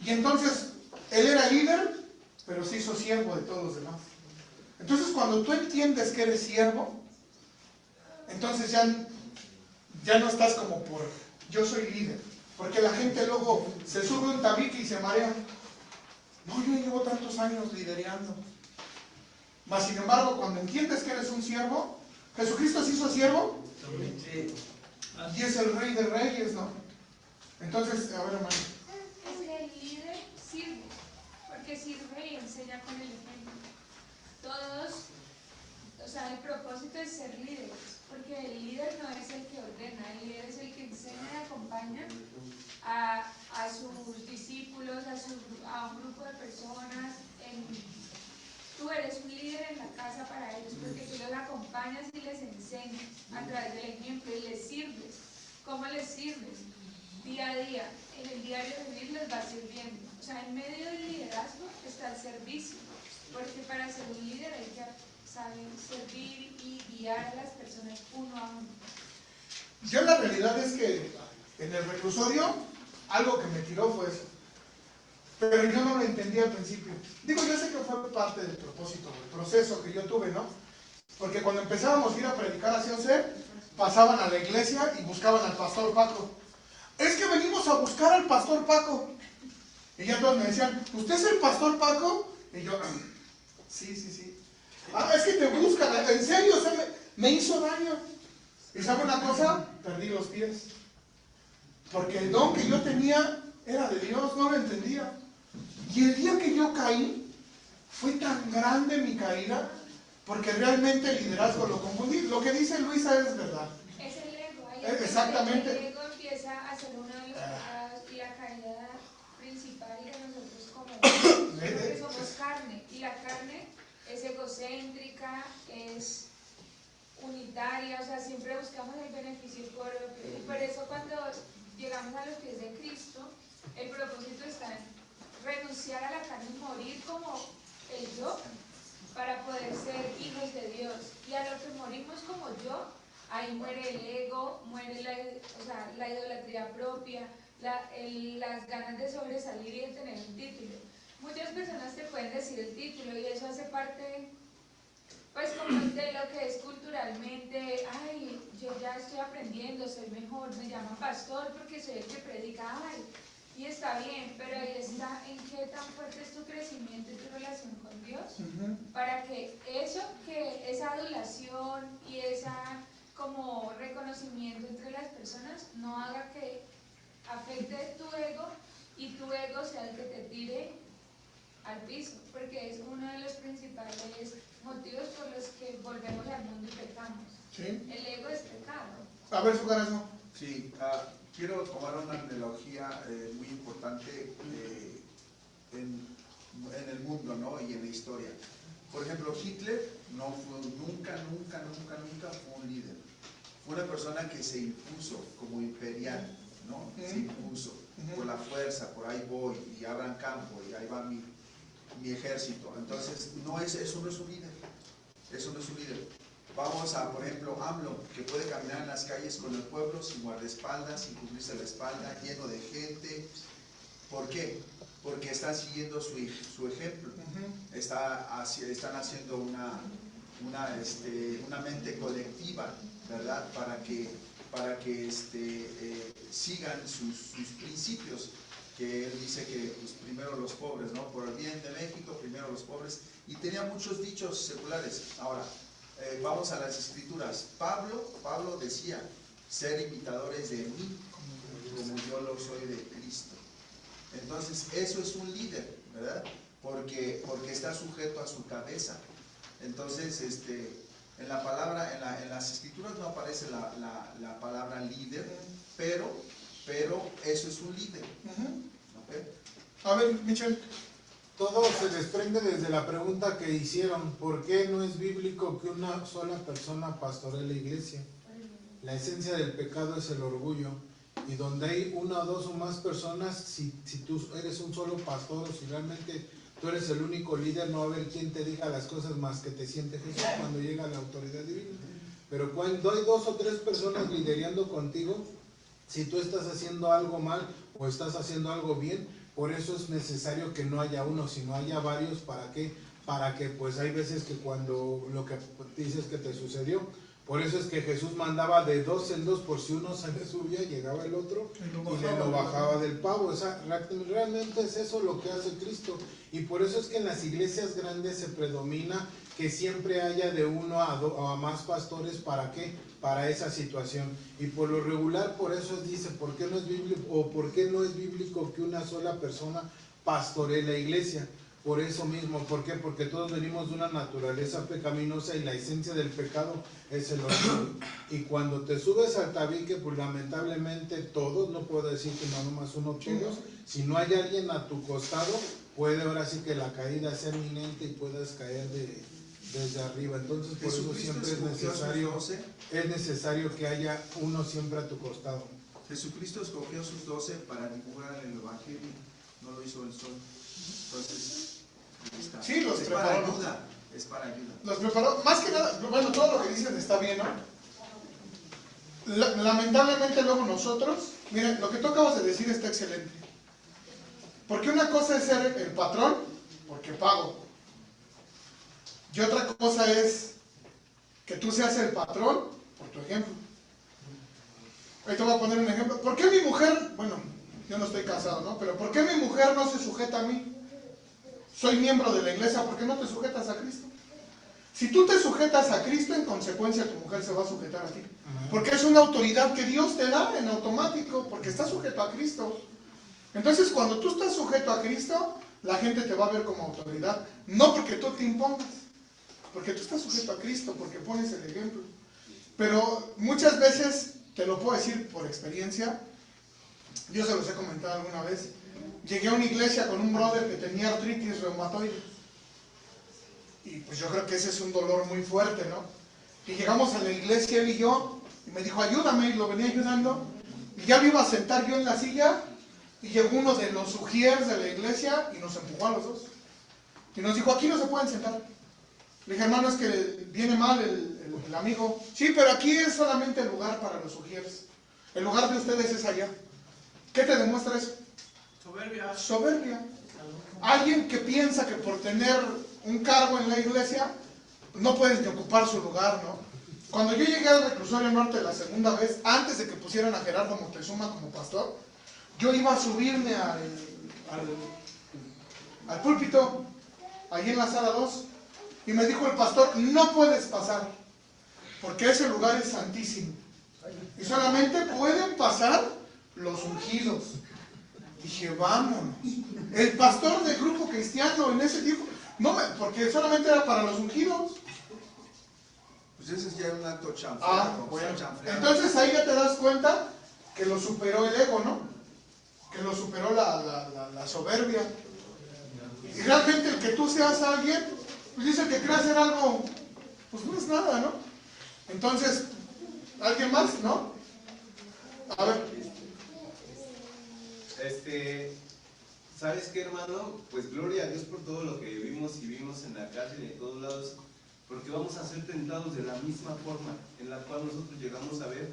Y entonces, Él era líder, pero se hizo siervo de todos los demás. Entonces, cuando tú entiendes que eres siervo, entonces ya no estás como por, yo soy líder. Porque la gente luego se sube a un tabique y se marea. No, yo llevo tantos años liderando. Mas, sin embargo, cuando entiendes que eres un siervo, Jesucristo se hizo siervo. Y es el Rey de Reyes, ¿no? Entonces, a ver, hermano. Es que el líder sirve, porque sirve y enseña con el ejemplo. Todos, o sea, el propósito es ser líderes, porque el líder no es el que ordena, el líder es el que enseña y acompaña a sus discípulos, a un grupo de personas. Tú eres un líder en la casa para ellos, porque tú los acompañas y les enseñas a través del ejemplo y les sirves. ¿Cómo les sirves? Día a día, en el diario vivir les va sirviendo. O sea, en medio del liderazgo está el servicio, porque para ser un líder hay que saber servir y guiar a las personas uno a uno. Yo la realidad es que en el reclusorio algo que me tiró fue eso. Pero yo no lo entendí al principio. Digo, yo sé que fue parte del propósito, del proceso que yo tuve, ¿no? Porque cuando empezábamos a ir a predicar hacia OCE, pasaban a la iglesia y buscaban al pastor Paco. Es que venimos a buscar al pastor Paco. Y ya todos me decían, ¿usted es el pastor Paco? Y yo, sí. Ah, es que te buscan, en serio, o sea, me hizo daño. ¿Y sabe una cosa? Perdí los pies. Porque el don que yo tenía era de Dios, no lo entendía. Y el día que yo caí, fue tan grande mi caída, porque realmente el liderazgo lo confundí. Lo que dice Luisa es verdad. Es el ego. Ahí Exactamente. el ego empieza a ser uno de los pecados y la caída principal de nosotros como hombres, porque somos carne. Y la carne es egocéntrica, es unitaria, o sea, siempre buscamos el beneficio propio. Y por eso cuando llegamos a los pies de Cristo, el propósito está en renunciar a la carne y morir como el yo para poder ser hijos de Dios. Y a lo que morimos como yo, ahí muere el ego, muere la idolatría propia, las ganas de sobresalir y de tener un título. Muchas personas te pueden decir el título y eso hace parte, pues, como de lo que es culturalmente. Ay, yo ya estoy aprendiendo, soy mejor, me llaman pastor porque soy el que predica, ay, y está bien, pero ahí está en qué tan fuerte es tu crecimiento y tu relación con Dios, para que esa adulación y esa como reconocimiento entre las personas no haga que afecte tu ego y tu ego sea el que te tire al piso, porque es uno de los principales motivos por los que volvemos al mundo y pecamos. ¿Sí? El ego es pecado. A ver, su corazón. Sí, quiero tomar una analogía muy importante en el mundo, ¿no? Y en la historia. Por ejemplo, Hitler no fue nunca fue un líder. Fue una persona que se impuso como imperial, ¿no? Se impuso por la fuerza, por ahí voy y abran campo y ahí va mi ejército. Entonces, eso no es un líder. Eso no es un líder. Vamos a, por ejemplo, AMLO, que puede caminar en las calles con el pueblo sin guardaespaldas, sin cubrirse la espalda, lleno de gente. ¿Por qué? Porque están siguiendo su ejemplo. Están haciendo una mente colectiva, ¿verdad? Para que sigan sus principios, que él dice que pues, primero los pobres, ¿no? Por el bien de México, primero los pobres. Y tenía muchos dichos seculares. Ahora, vamos a las escrituras. Pablo decía, ser imitadores de mí, como yo lo soy de Cristo. Entonces, eso es un líder, ¿verdad? Porque está sujeto a su cabeza. Entonces, en la palabra, en las escrituras no aparece la palabra líder, pero eso es un líder. ¿Okay? A ver, Michelle. Todo se desprende desde la pregunta que hicieron: ¿por qué no es bíblico que una sola persona pastoree la iglesia? La esencia del pecado es el orgullo, y donde hay una, dos o más personas, si tú eres un solo pastor o si realmente tú eres el único líder, no va a haber quien te diga las cosas más que te siente Jesús cuando llega la autoridad divina. Pero cuando hay dos o tres personas liderando contigo, si tú estás haciendo algo mal o estás haciendo algo bien, por eso es necesario que no haya uno, sino haya varios. ¿Para qué? Para que pues hay veces que cuando lo que dices que te sucedió, por eso es que Jesús mandaba de dos en dos, por si uno se le subía, llegaba el otro y le lo bajaba del pavo. O sea, realmente es eso lo que hace Cristo. Y por eso es que en las iglesias grandes se predomina que siempre haya de uno a más pastores. ¿Para qué? Para esa situación. Y por lo regular, por eso dice, ¿por qué no es bíblico que una sola persona pastoree la iglesia? Por eso mismo. ¿Por qué? Porque todos venimos de una naturaleza pecaminosa y la esencia del pecado es el orgullo. Y cuando te subes al tabique, pues lamentablemente todos, no puedo decir que no nomás uno, todos, si no hay alguien a tu costado, puede ahora sí que la caída sea inminente y puedas caer desde arriba. Entonces por eso siempre es necesario que haya uno siempre a tu costado. Jesucristo escogió a sus 12 para dibujar el evangelio, no lo hizo él solo. Entonces, sí, los preparó. Es para ayuda. Los preparó, más que nada, bueno, todo lo que dicen está bien, ¿no? Lamentablemente luego nosotros, miren, lo que tú acabas de decir está excelente. Porque una cosa es ser el patrón, porque pago. Y otra cosa es que tú seas el patrón por tu ejemplo. Ahí te voy a poner un ejemplo. ¿Por qué mi mujer, bueno, yo no estoy casado, ¿no? Pero ¿por qué mi mujer no se sujeta a mí? Soy miembro de la iglesia, ¿por qué no te sujetas a Cristo? Si tú te sujetas a Cristo, en consecuencia tu mujer se va a sujetar a ti. Porque es una autoridad que Dios te da en automático, porque estás sujeto a Cristo. Entonces, cuando tú estás sujeto a Cristo, la gente te va a ver como autoridad. No porque tú te impongas, porque tú estás sujeto a Cristo, porque pones el ejemplo. Pero muchas veces, te lo puedo decir por experiencia, yo se los he comentado alguna vez, llegué a una iglesia con un brother que tenía artritis reumatoide. Y pues yo creo que ese es un dolor muy fuerte, ¿no? Y llegamos a la iglesia él y yo, y me dijo, ayúdame, y lo venía ayudando. Y ya me iba a sentar yo en la silla, y llegó uno de los sugieres de la iglesia, y nos empujó a los dos. Y nos dijo, aquí no se pueden sentar. Le dije, hermano, es que viene mal el amigo. Sí, pero aquí es solamente el lugar para los sugieres. El lugar de ustedes es allá. ¿Qué te demuestra eso? Soberbia. Soberbia. Alguien que piensa que por tener un cargo en la iglesia no puedes ni ocupar su lugar, ¿no? Cuando yo llegué al reclusorio norte la segunda vez, antes de que pusieran a Gerardo Moctezuma como pastor, yo iba a subirme al púlpito, ahí en la sala 2, y me dijo el pastor, no puedes pasar, porque ese lugar es santísimo, y solamente pueden pasar los ungidos. Dije, vámonos. El pastor del grupo cristiano en ese tiempo, no, porque solamente era para los ungidos. Pues ese es ya un acto chanfleado. Bueno. Entonces ahí ya te das cuenta que lo superó el ego, ¿no? Que lo superó la soberbia. Y realmente el que tú seas alguien, pues dice que quiere hacer algo, pues no es nada, ¿no? Entonces, ¿alguien más? ¿No? A ver. ¿Sabes qué, hermano? Pues gloria a Dios por todo lo que vivimos y vimos en la cárcel y en todos lados, porque vamos a ser tentados de la misma forma en la cual nosotros llegamos a ver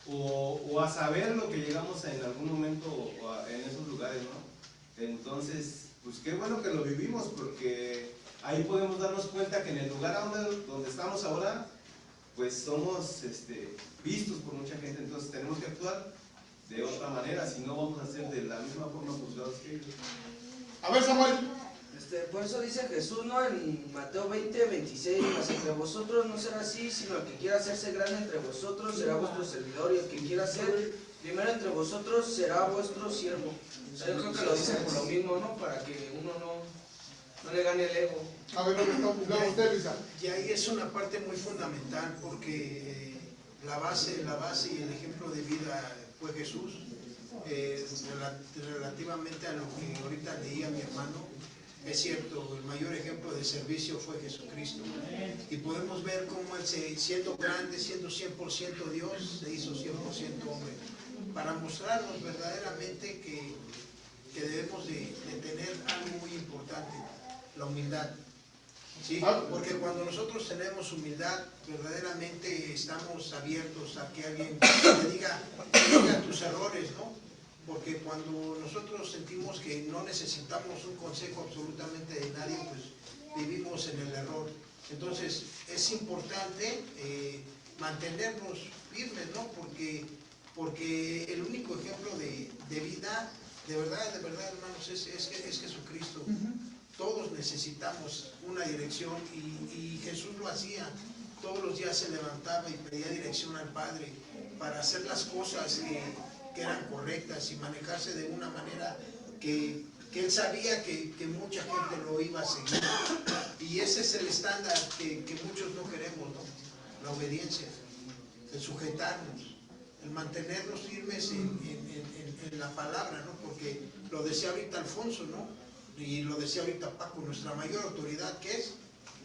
o a saber lo que llegamos en algún momento en esos lugares, ¿no? Entonces, pues qué bueno que lo vivimos, porque ahí podemos darnos cuenta que en el lugar donde estamos ahora, pues somos vistos por mucha gente, entonces tenemos que actuar de otra manera, si no vamos a ser de la misma forma juzgados que ellos. A ver, Samuel. Por eso dice Jesús, ¿no? En Mateo 20, 26, mas entre vosotros no será así, sino el que quiera hacerse grande entre vosotros será vuestro servidor, y el que quiera ser primero entre vosotros será vuestro siervo. O sea, yo creo que lo dice por lo mismo, ¿no? Para que uno no le gane el ego. A ver, luego usted, Luisa. Y ahí es una parte muy fundamental, porque la base y el ejemplo de vida fue Jesús. Relativamente a lo que ahorita leía mi hermano, es cierto, el mayor ejemplo de servicio fue Jesucristo, y podemos ver cómo él, siendo grande, siendo 100% Dios, se hizo 100% hombre, para mostrarnos verdaderamente que debemos de tener algo muy importante, la humildad. ¿Sí? Porque cuando nosotros tenemos humildad, verdaderamente estamos abiertos a que alguien te diga tus errores, ¿no? Porque cuando nosotros sentimos que no necesitamos un consejo absolutamente de nadie, pues vivimos en el error. Entonces es importante mantenernos firmes, ¿no? Porque el único ejemplo de vida, de verdad, hermanos, es Jesucristo. Todos necesitamos una dirección, y Jesús lo hacía. Todos los días se levantaba y pedía dirección al Padre para hacer las cosas que eran correctas y manejarse de una manera que él sabía que mucha gente lo iba a seguir. Y ese es el estándar que muchos no queremos, ¿no? La obediencia, el sujetarnos, el mantenernos firmes en la palabra, ¿no? Porque lo decía ahorita Alfonso, ¿no? Y lo decía ahorita Paco, nuestra mayor autoridad, ¿qué es?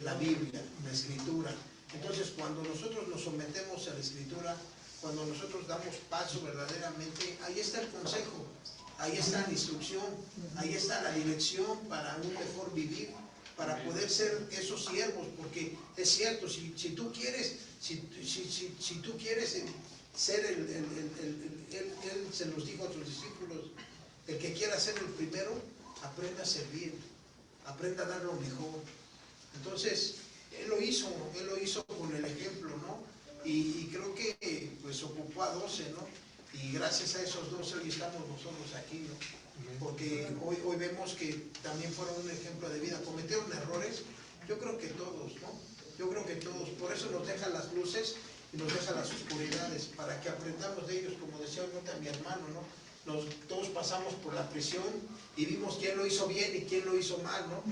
La Biblia, la Escritura. Entonces, cuando nosotros nos sometemos a la Escritura, cuando nosotros damos paso verdaderamente, ahí está el consejo, ahí está la instrucción, ahí está la dirección para un mejor vivir, para poder ser esos siervos, porque es cierto, si tú quieres, si tú quieres ser él se los dijo a sus discípulos, el que quiera ser el primero, aprenda a servir, aprenda a dar lo mejor. Entonces, él lo hizo con el ejemplo, ¿no? Y creo que pues ocupó a 12, ¿no? Y gracias a esos 12 hoy estamos nosotros aquí, ¿no? Porque hoy vemos que también fueron un ejemplo de vida. Cometieron errores, yo creo que todos, ¿no? Yo creo que todos. Por eso nos dejan las luces y nos dejan las oscuridades, para que aprendamos de ellos, como decía ahorita mi hermano, ¿no? Todos pasamos por la prisión y vimos quién lo hizo bien y quién lo hizo mal, ¿no?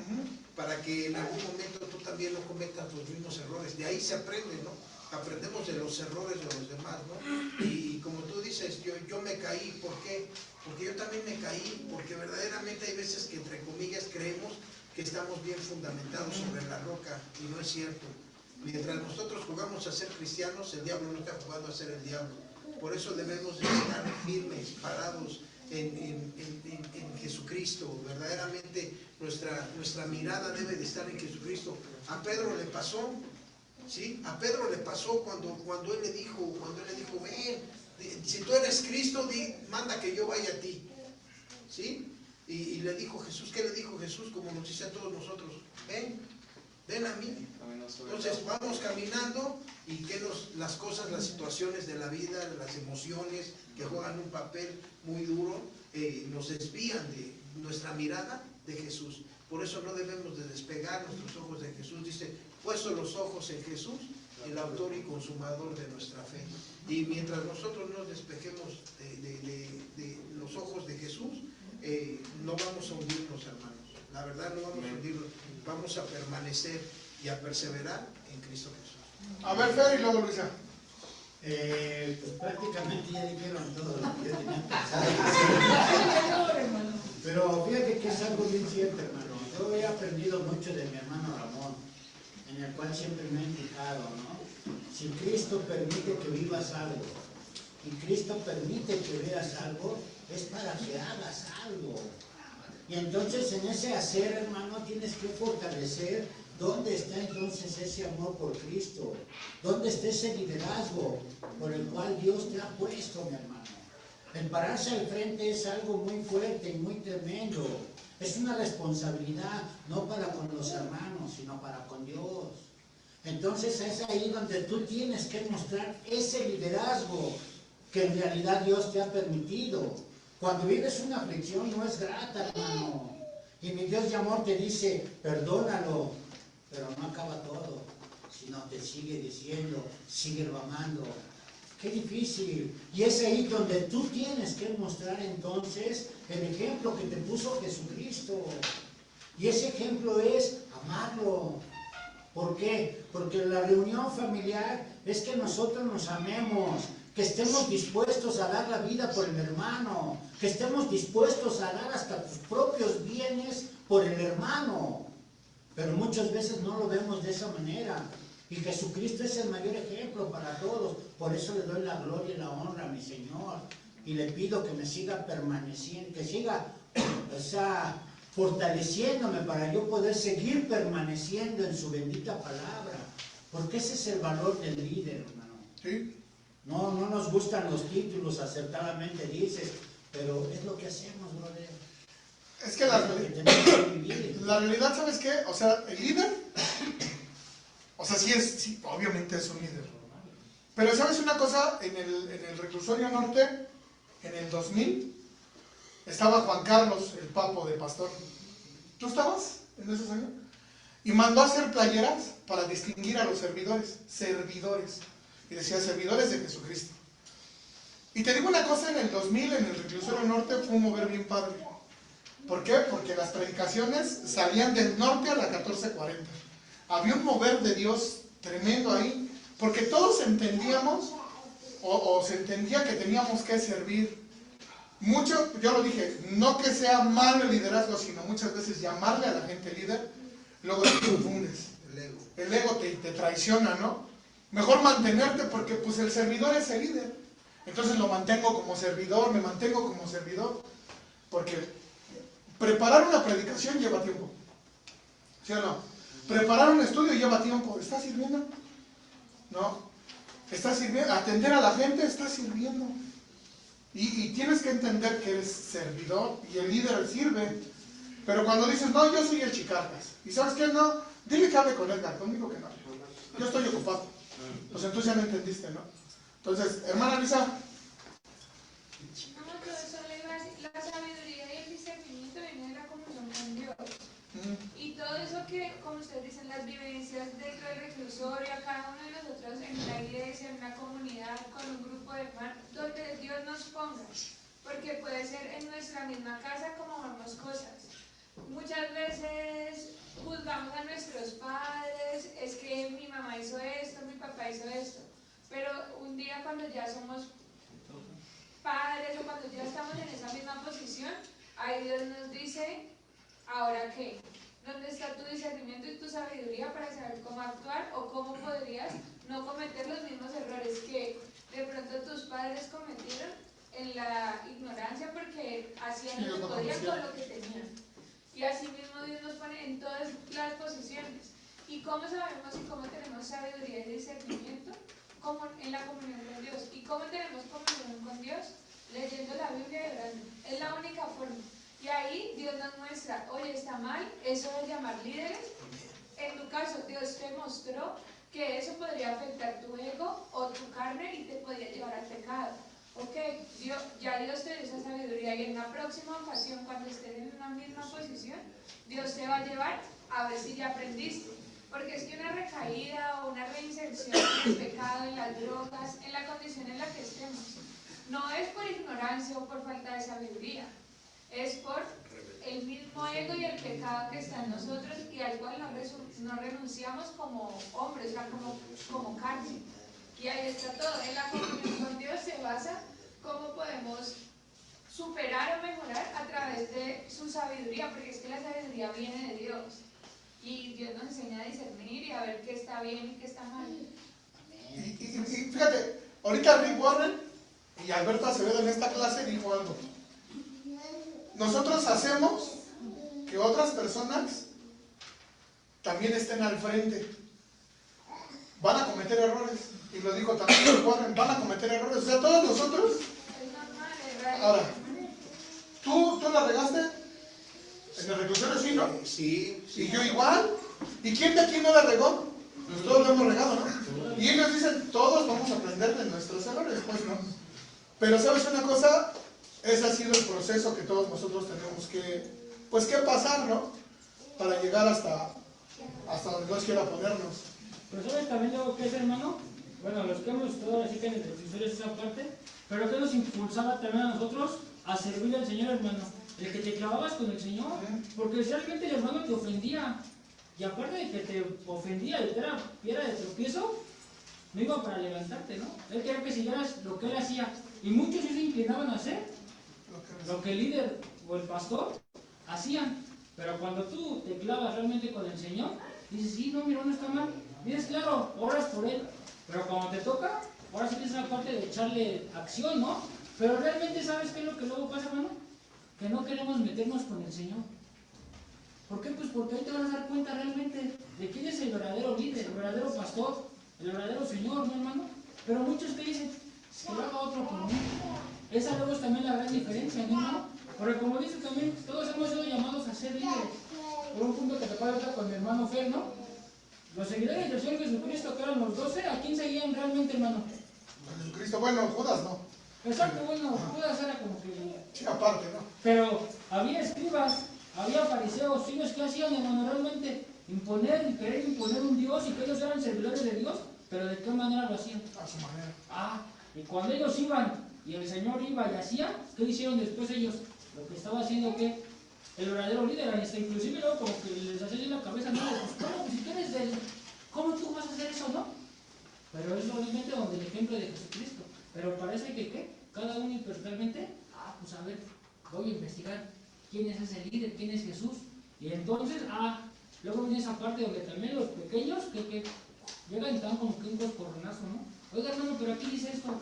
Para que en algún momento tú también no cometas los mismos errores. De ahí se aprende, ¿no? Aprendemos de los errores de los demás, ¿no? Y como tú dices, yo me caí, ¿por qué? Porque yo también me caí, porque verdaderamente hay veces que entre comillas creemos que estamos bien fundamentados sobre la roca, y no es cierto. Mientras nosotros jugamos a ser cristianos, el diablo no está jugando a ser el diablo. Por eso debemos de estar firmes, parados en Jesucristo. Verdaderamente nuestra mirada debe de estar en Jesucristo. A Pedro le pasó, ¿sí? A Pedro le pasó cuando él le dijo, ven, si tú eres Cristo, manda que yo vaya a ti. ¿sí? Y le dijo Jesús, ¿qué le dijo Jesús? Como nos dice a todos nosotros, ven a mí. Entonces vamos caminando y que las cosas, las situaciones de la vida, las emociones que juegan un papel muy duro, nos desvían de nuestra mirada de Jesús. Por eso no debemos de despegar nuestros ojos de Jesús. Dice, puesto los ojos en Jesús, el autor y consumador de nuestra fe. Y mientras nosotros nos despejemos de los ojos de Jesús, no vamos a hundirnos, hermanos. La verdad, no vamos a hundirnos. Vamos a permanecer y a perseverar en Cristo Jesús. A ver, Fer, y luego Luisa. Pues prácticamente ya dijeron todo lo que yo tenía pensado. Pero fíjate que es algo bien cierto, hermano. Yo he aprendido mucho de mi hermano Ramón, en el cual siempre me he fijado, ¿no? Si Cristo permite que vivas algo, y Cristo permite que veas algo, es para que hagas algo. Y entonces en ese hacer, hermano, tienes que fortalecer. ¿Dónde está entonces ese amor por Cristo? ¿Dónde está ese liderazgo por el cual Dios te ha puesto, mi hermano? El pararse al frente es algo muy fuerte y muy tremendo. Es una responsabilidad, no para con los hermanos, sino para con Dios. Entonces es ahí donde tú tienes que mostrar ese liderazgo que en realidad Dios te ha permitido. Cuando vives una aflicción no es grata, hermano. Y mi Dios de amor te dice, perdónalo, pero no acaba todo, sino te sigue diciendo, síguelo amando. Qué difícil. Y es ahí donde tú tienes que mostrar entonces el ejemplo que te puso Jesucristo. Y ese ejemplo es amarlo. ¿Por qué? Porque la reunión familiar es que nosotros nos amemos, que estemos dispuestos a dar la vida por el hermano, que estemos dispuestos a dar hasta tus propios bienes por el hermano. Pero muchas veces no lo vemos de esa manera. Y Jesucristo es el mayor ejemplo para todos. Por eso le doy la gloria y la honra a mi Señor. Y le pido que me siga permaneciendo, que siga fortaleciéndome para yo poder seguir permaneciendo en su bendita palabra. Porque ese es el valor del líder, hermano. ¿Sí? No nos gustan los títulos, acertadamente dices, pero es lo que hacemos, brother. Es que la realidad, ¿sabes qué? O sea, el líder, o sea, sí, obviamente es un líder. Pero ¿sabes una cosa? En el reclusorio norte, en el 2000, estaba Juan Carlos, el papo de pastor. ¿Tú estabas en esos años? Y mandó a hacer playeras para distinguir a los servidores. Y decía, servidores de Jesucristo. Y te digo una cosa, en el 2000, en el reclusorio norte, fue un mover bien padre. ¿Por qué? Porque las predicaciones salían del norte a la 1440. Había un mover de Dios tremendo ahí, porque todos entendíamos, o se entendía que teníamos que servir. Mucho, yo lo dije, no que sea malo el liderazgo, sino muchas veces llamarle a la gente líder, luego te confundes. El ego te traiciona, ¿no? Mejor mantenerte porque pues el servidor es el líder. Entonces lo mantengo como servidor, me mantengo como servidor, porque preparar una predicación lleva tiempo, ¿sí o no? Preparar un estudio lleva tiempo. ¿Estás sirviendo? No. ¿Estás sirviendo? Atender a la gente, estás sirviendo. Y tienes que entender que eres servidor y el líder sirve. Pero cuando dices, no, yo soy el chicarcas, y ¿sabes qué? No, dile que hable con Edgar, conmigo que no. Yo estoy ocupado. Pues entonces ya no entendiste, ¿no? Entonces, hermana Lisa. No, profesor, la sabiduría y el discernimiento vienen de la comunión con Dios. Y todo eso que, como ustedes dicen, las vivencias dentro del reclusorio, a cada uno de nosotros en una iglesia, en una comunidad, con un grupo de hermanos, donde Dios nos ponga. Porque puede ser en nuestra misma casa como vemos cosas. Muchas veces juzgamos a nuestros padres, es que mi mamá hizo esto, mi papá hizo esto. Pero un día cuando ya somos padres o cuando ya estamos en esa misma posición, ahí Dios nos dice, ¿ahora qué? ¿Dónde está tu discernimiento y tu sabiduría para saber cómo actuar o cómo podrías no cometer los mismos errores que de pronto tus padres cometieron en la ignorancia porque hacían lo que podían con lo que tenían? Y así mismo Dios nos pone en todas las posiciones. ¿Y cómo sabemos y cómo tenemos sabiduría y discernimiento? Como en la comunión con Dios. ¿Y cómo tenemos comunión con Dios? Leyendo la Biblia y orando. Es la única forma. Y ahí Dios nos muestra, oye, está mal, eso de llamar líderes. En tu caso, Dios te mostró que eso podría afectar tu ego o tu carne y te podría llevar al pecado. Ok, ya Dios te dio esa sabiduría y en la próxima ocasión, cuando estés en una misma posición, Dios te va a llevar a ver si ya aprendiste. Porque es que una recaída o una reinserción en el pecado, en las drogas, en la condición en la que estemos, no es por ignorancia o por falta de sabiduría, es por el mismo ego y el pecado que está en nosotros y al cual no renunciamos como hombres, o sea, como carne. Y ahí está todo. En la comunión con Dios se basa cómo podemos superar o mejorar a través de su sabiduría, porque es que la sabiduría viene de Dios. Y Dios nos enseña a discernir y a ver qué está bien y qué está mal. Y fíjate, ahorita Rick Warren y Alberto Acevedo en esta clase dijo algo. Nosotros hacemos que otras personas también estén al frente. Van a cometer errores. Y lo dijo también Rick Warren, van a cometer errores. O sea, todos nosotros. Es normal, errar. Ahora, ¿tú la regaste? ¿En el reclusorio sí, no? Sí. ¿Y yo igual? ¿Y quién de aquí no la regó? Pues todos lo hemos regado, ¿no? Y ellos dicen, todos vamos a aprender de nuestros errores, pues no. Pero ¿sabes una cosa? Ese ha sido el proceso que todos nosotros tenemos que pasar, ¿no? Para llegar hasta donde Dios quiera ponernos. Pero ¿sabes también lo que es, hermano? Bueno, los que hemos estado así que en el reclusorio es esa parte, pero que nos impulsaba también a nosotros a servir al Señor, hermano. El que te clavabas con el Señor, porque si realmente el hermano te ofendía, y aparte de que te ofendía y te era piedra de tropiezo, no iba para levantarte, ¿no? Él quería que siguieras lo que él hacía, y muchos sí se inclinaban a hacer lo que el líder o el pastor hacían, pero cuando tú te clavas realmente con el Señor, dices, sí, no, mi hermano está mal, dices, claro, oras por él, pero cuando te toca, ahora sí tienes la parte de echarle acción, ¿no? Pero realmente, ¿sabes qué es lo que luego pasa, hermano? Que no queremos meternos con el Señor. ¿Por qué? Pues porque ahí te vas a dar cuenta realmente de quién es el verdadero líder, el verdadero pastor, el verdadero Señor, ¿no, hermano? Pero muchos que dicen, que lo haga otro por mí. Esa luego es también la gran diferencia, ¿no, hermano? Porque como dice también, todos hemos sido llamados a ser líderes. Por un punto que te puedo hablar con mi hermano Fer, ¿no? Los seguidores del Señor Jesucristo, que eran los 12, ¿a quién seguían realmente, hermano? Jesucristo, bueno, Judas no. Exacto, bueno, Judas era como que... Sí, aparte, ¿no? Pero había escribas, había fariseos, ellos que hacían, hermano, realmente querer imponer un Dios y que ellos eran servidores de Dios, pero ¿de qué manera lo hacían? A su manera. Y cuando ellos iban y el Señor iba y hacía, ¿qué hicieron después ellos? Lo que estaba haciendo, ¿qué? El verdadero líder, inclusive luego como que les hacía en la cabeza, no, pues ¿cómo? Si tú eres ¿cómo tú vas a hacer eso, no? Pero es realmente donde el ejemplo de Jesucristo. Pero parece que, ¿qué? Cada uno y personalmente, pues a ver, voy a investigar quién es ese líder, quién es Jesús. Y entonces, luego viene esa parte donde también los pequeños que llegan y están como que un coscorronazo, ¿no? Oiga, hermano, pero aquí dice esto.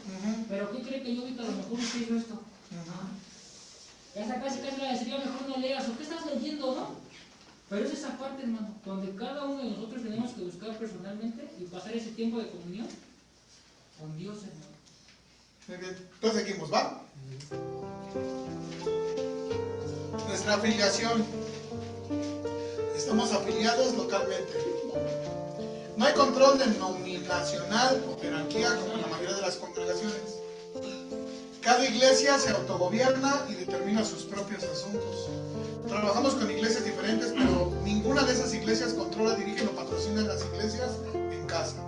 ¿Pero qué cree que yo ahorita a lo mejor usted hizo esto? Ya está casi la decía, mejor no leas, ¿o qué estás leyendo, no? Pero es esa parte, hermano, donde cada uno de nosotros tenemos que buscar personalmente y pasar ese tiempo de comunión con Dios, hermano. Muy bien, entonces seguimos, ¿va? Nuestra afiliación. Estamos afiliados localmente. No hay control denominacional o jerarquía como en la mayoría de las congregaciones. Cada iglesia se autogobierna y determina sus propios asuntos. Trabajamos con iglesias diferentes, pero ninguna de esas iglesias controla, dirige o patrocina las iglesias en casa.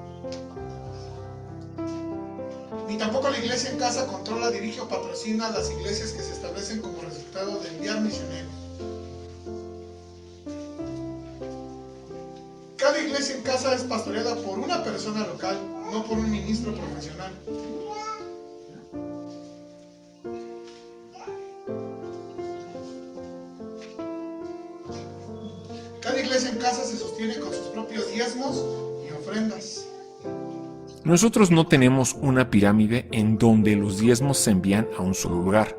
Ni tampoco la iglesia en casa controla, dirige o patrocina las iglesias que se establecen como resultado de enviar misioneros. Cada iglesia en casa es pastoreada por una persona local, no por un ministro profesional. Cada iglesia en casa se sostiene con sus propios diezmos y ofrendas. Nosotros no tenemos una pirámide en donde los diezmos se envían a un solo lugar.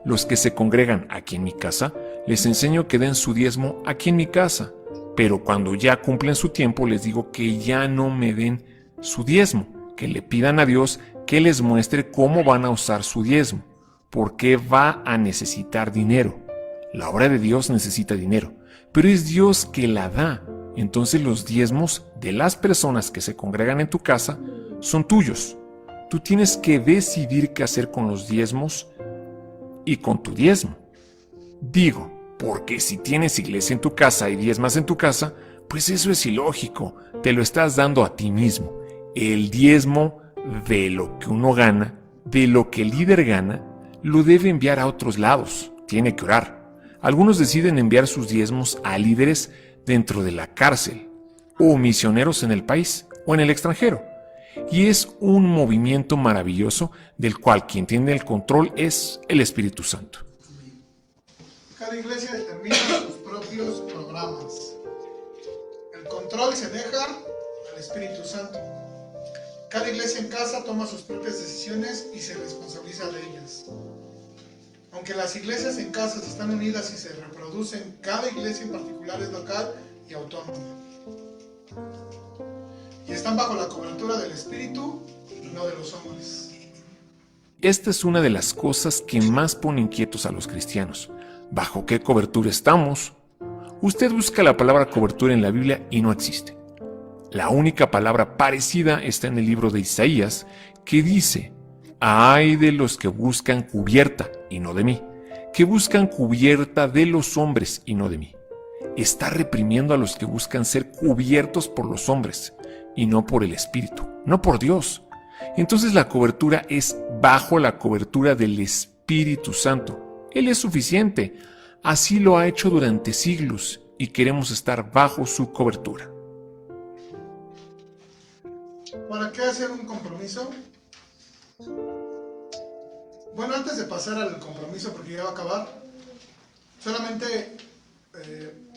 Los que se congregan aquí en mi casa, les enseño que den su diezmo aquí en mi casa, pero cuando ya cumplen su tiempo les digo que ya no me den su diezmo, que le pidan a Dios que les muestre cómo van a usar su diezmo, porque va a necesitar dinero. La obra de Dios necesita dinero, pero es Dios que la da. Entonces los diezmos de las personas que se congregan en tu casa son tuyos. Tú tienes que decidir qué hacer con los diezmos y con tu diezmo. Digo, porque si tienes iglesia en tu casa y diezmas en tu casa, pues eso es ilógico, te lo estás dando a ti mismo. El diezmo de lo que uno gana, de lo que el líder gana, lo debe enviar a otros lados, tiene que orar. Algunos deciden enviar sus diezmos a líderes dentro de la cárcel, o misioneros en el país, o en el extranjero. Y es un movimiento maravilloso del cual quien tiene el control es el Espíritu Santo. Cada iglesia determina sus propios programas. El control se deja al Espíritu Santo. Cada iglesia en casa toma sus propias decisiones y se responsabiliza de ellas. Aunque las iglesias en casas están unidas y se reproducen, cada iglesia en particular es local y autónoma. Y están bajo la cobertura del Espíritu y no de los hombres. Esta es una de las cosas que más pone inquietos a los cristianos. ¿Bajo qué cobertura estamos? Usted busca la palabra cobertura en la Biblia y no existe. La única palabra parecida está en el libro de Isaías, que dice: ay de los que buscan cubierta y no de mí, que buscan cubierta de los hombres y no de mí. Está reprimiendo a los que buscan ser cubiertos por los hombres y no por el Espíritu, no por Dios. Entonces la cobertura es bajo la cobertura del Espíritu Santo. Él es suficiente. Así lo ha hecho durante siglos y queremos estar bajo su cobertura. ¿Para qué hacer un compromiso? Bueno, antes de pasar al compromiso, porque ya va a acabar, solamente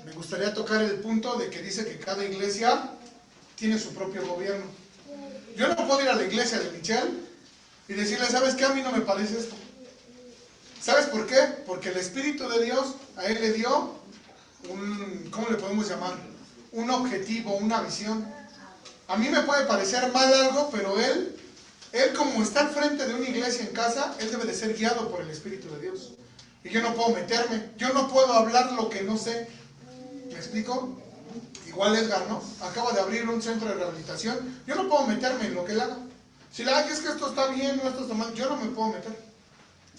me gustaría tocar el punto de que dice que cada iglesia tiene su propio gobierno. Yo no puedo ir a la iglesia de Michelle y decirle: ¿sabes qué? A mí no me parece esto. ¿Sabes por qué? Porque el Espíritu de Dios a él le dio un, ¿cómo le podemos llamar? Un objetivo, una visión. A mí me puede parecer mal algo, pero él como está al frente de una iglesia en casa, él debe de ser guiado por el Espíritu de Dios. Y yo no puedo meterme, yo no puedo hablar lo que no sé. ¿Me explico? Igual Edgar, ¿no? Acaba de abrir un centro de rehabilitación, yo no puedo meterme en lo que él haga. Si le digo: es que esto está bien, no, esto está mal, yo no me puedo meter.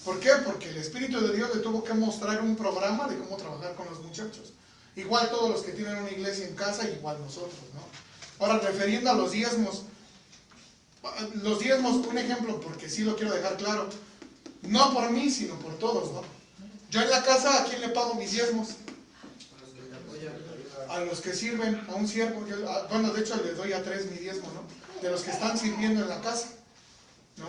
¿Por qué? Porque el Espíritu de Dios le tuvo que mostrar un programa de cómo trabajar con los muchachos. Igual todos los que tienen una iglesia en casa, igual nosotros, ¿no? Ahora, refiriendo a los diezmos, un ejemplo, porque sí lo quiero dejar claro, no por mí, sino por todos, ¿no? Yo en la casa, ¿a quién le pago mis diezmos? A los que sirven, a un siervo. Bueno, de hecho les doy a 3 mi diezmo, ¿no? De los que están sirviendo en la casa, ¿no?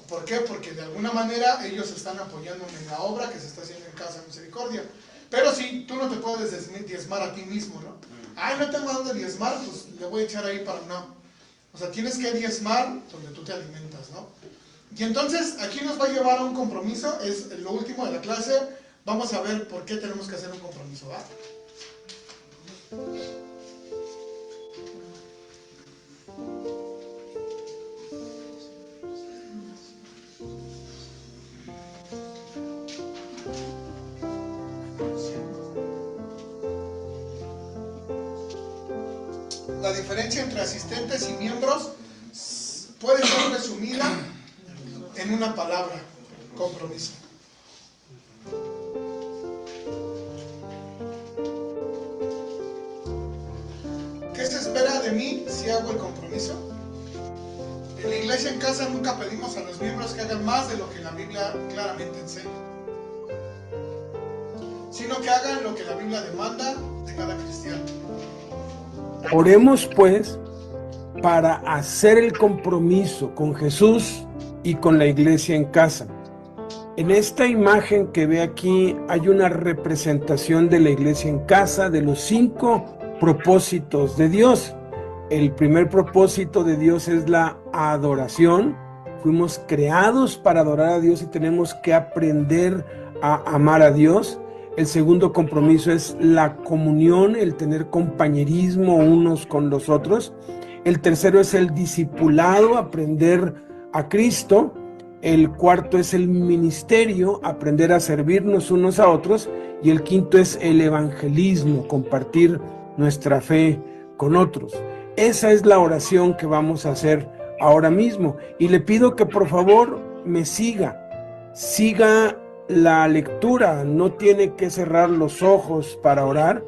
¿Por qué? Porque de alguna manera ellos están apoyando en la obra que se está haciendo en Casa de Misericordia. Pero sí, tú no te puedes diezmar a ti mismo, ¿no? Ay, no tengo dónde diezmar, pues le voy a echar ahí para no. O sea, tienes que diezmar donde tú te alimentas, ¿no? Y entonces, aquí nos va a llevar a un compromiso, es lo último de la clase. Vamos a ver por qué tenemos que hacer un compromiso, ¿va? La diferencia entre asistentes y miembros puede ser resumida en una palabra: compromiso. ¿Qué se espera de mí si hago el compromiso? En la iglesia en casa nunca pedimos a los miembros que hagan más de lo que la Biblia claramente enseña, sino que hagan lo que la Biblia demanda de cada cristiano. Oremos pues para hacer el compromiso con Jesús y con la iglesia en casa. En esta imagen que ve aquí hay una representación de la iglesia en casa, de los 5 propósitos de Dios. El primer propósito de Dios es la adoración. Fuimos creados para adorar a Dios y tenemos que aprender a amar a Dios. El segundo compromiso es la comunión, el tener compañerismo unos con los otros. El tercero es el discipulado, aprender a Cristo. El cuarto es el ministerio, aprender a servirnos unos a otros. Y el quinto es el evangelismo, compartir nuestra fe con otros. Esa es la oración que vamos a hacer ahora mismo. Y le pido que por favor me siga la lectura. No tiene que cerrar los ojos para orar,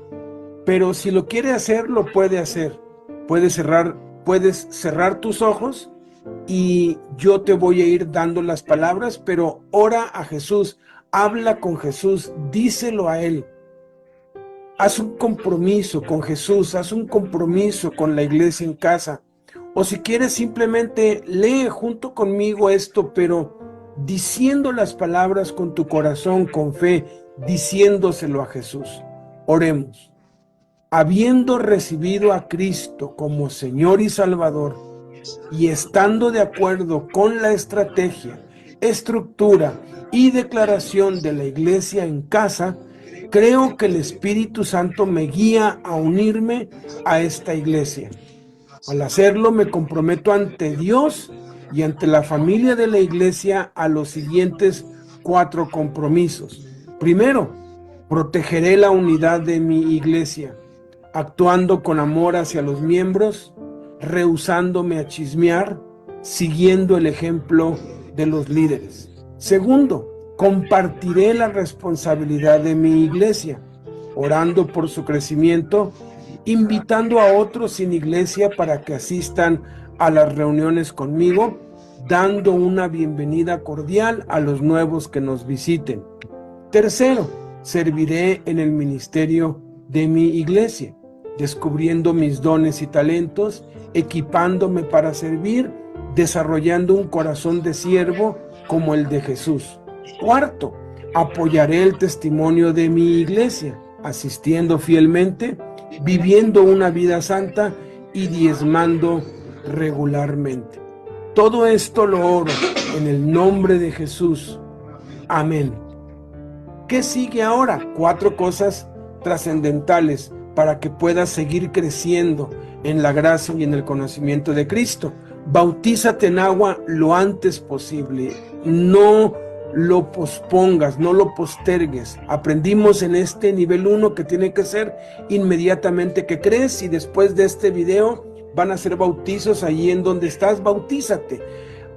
pero si lo quiere hacer, lo puede hacer. Puedes cerrar tus ojos y yo te voy a ir dando las palabras, pero ora a Jesús, habla con Jesús, díselo a Él. Haz un compromiso con Jesús, haz un compromiso con la iglesia en casa. O si quieres, simplemente lee junto conmigo esto, pero diciendo las palabras con tu corazón, con fe, diciéndoselo a Jesús. Oremos. Habiendo recibido a Cristo como Señor y Salvador, y estando de acuerdo con la estrategia, estructura y declaración de la iglesia en casa, creo que el Espíritu Santo me guía a unirme a esta iglesia. Al hacerlo, me comprometo ante Dios y ante la familia de la iglesia a los siguientes 4 compromisos. Primero, protegeré la unidad de mi iglesia, actuando con amor hacia los miembros, rehusándome a chismear, siguiendo el ejemplo de los líderes. Segundo, compartiré la responsabilidad de mi iglesia, orando por su crecimiento, invitando a otros sin iglesia para que asistan a las reuniones conmigo, dando una bienvenida cordial a los nuevos que nos visiten. Tercero, serviré en el ministerio de mi iglesia, descubriendo mis dones y talentos, equipándome para servir, desarrollando un corazón de siervo como el de Jesús. Cuarto, apoyaré el testimonio de mi iglesia, asistiendo fielmente, viviendo una vida santa y diezmando regularmente. Todo esto lo oro en el nombre de Jesús. Amén. ¿Qué sigue ahora? 4 cosas trascendentales para que puedas seguir creciendo en la gracia y en el conocimiento de Cristo. Bautízate en agua lo antes posible. No lo pospongas, no lo postergues. Aprendimos en este nivel 1 que tiene que ser inmediatamente que crees, y después de este video van a ser bautizos allí en donde estás. Bautízate.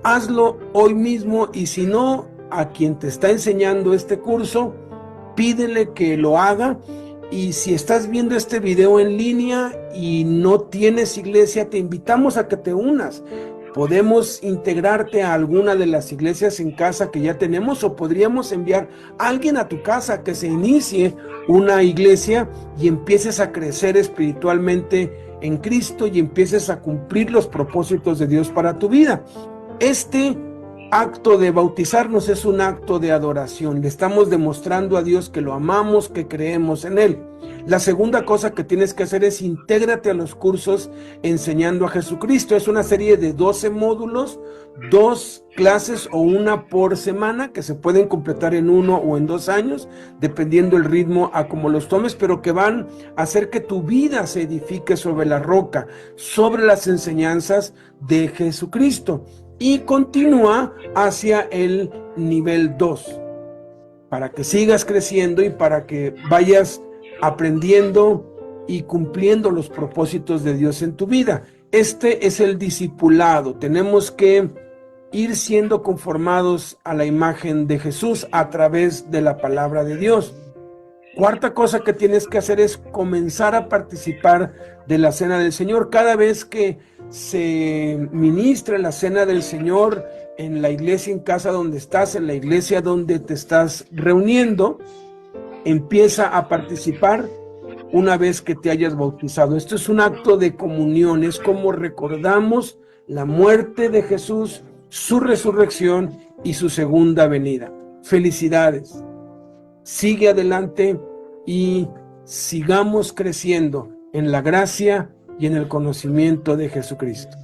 Hazlo hoy mismo, y si no, a quien te está enseñando este curso, pídele que lo haga. Y si estás viendo este video en línea y no tienes iglesia, te invitamos a que te unas. Podemos integrarte a alguna de las iglesias en casa que ya tenemos, o podríamos enviar a alguien a tu casa que se inicie una iglesia y empieces a crecer espiritualmente en Cristo y empieces a cumplir los propósitos de Dios para tu vida. Este acto de bautizarnos es un acto de adoración. Le estamos demostrando a Dios que lo amamos, que creemos en Él. La segunda cosa que tienes que hacer es intégrate a los cursos Enseñando a Jesucristo. Es una serie de 12 módulos, 2 clases o una por semana, que se pueden completar en 1 o en 2 años, dependiendo el ritmo a como los tomes, pero que van a hacer que tu vida se edifique sobre la roca, sobre las enseñanzas de Jesucristo. Y continúa hacia el nivel 2, para que sigas creciendo y para que vayas aprendiendo y cumpliendo los propósitos de Dios en tu vida. Este es el discipulado. Tenemos que ir siendo conformados a la imagen de Jesús a través de la palabra de Dios. Cuarta cosa que tienes que hacer es comenzar a participar de la Cena del Señor. Cada vez que se ministra la Cena del Señor en la iglesia en casa donde estás, en la iglesia donde te estás reuniendo, empieza a participar una vez que te hayas bautizado. Esto es un acto de comunión, es como recordamos la muerte de Jesús, su resurrección y su segunda venida. Felicidades. Sigue adelante y sigamos creciendo en la gracia y en el conocimiento de Jesucristo.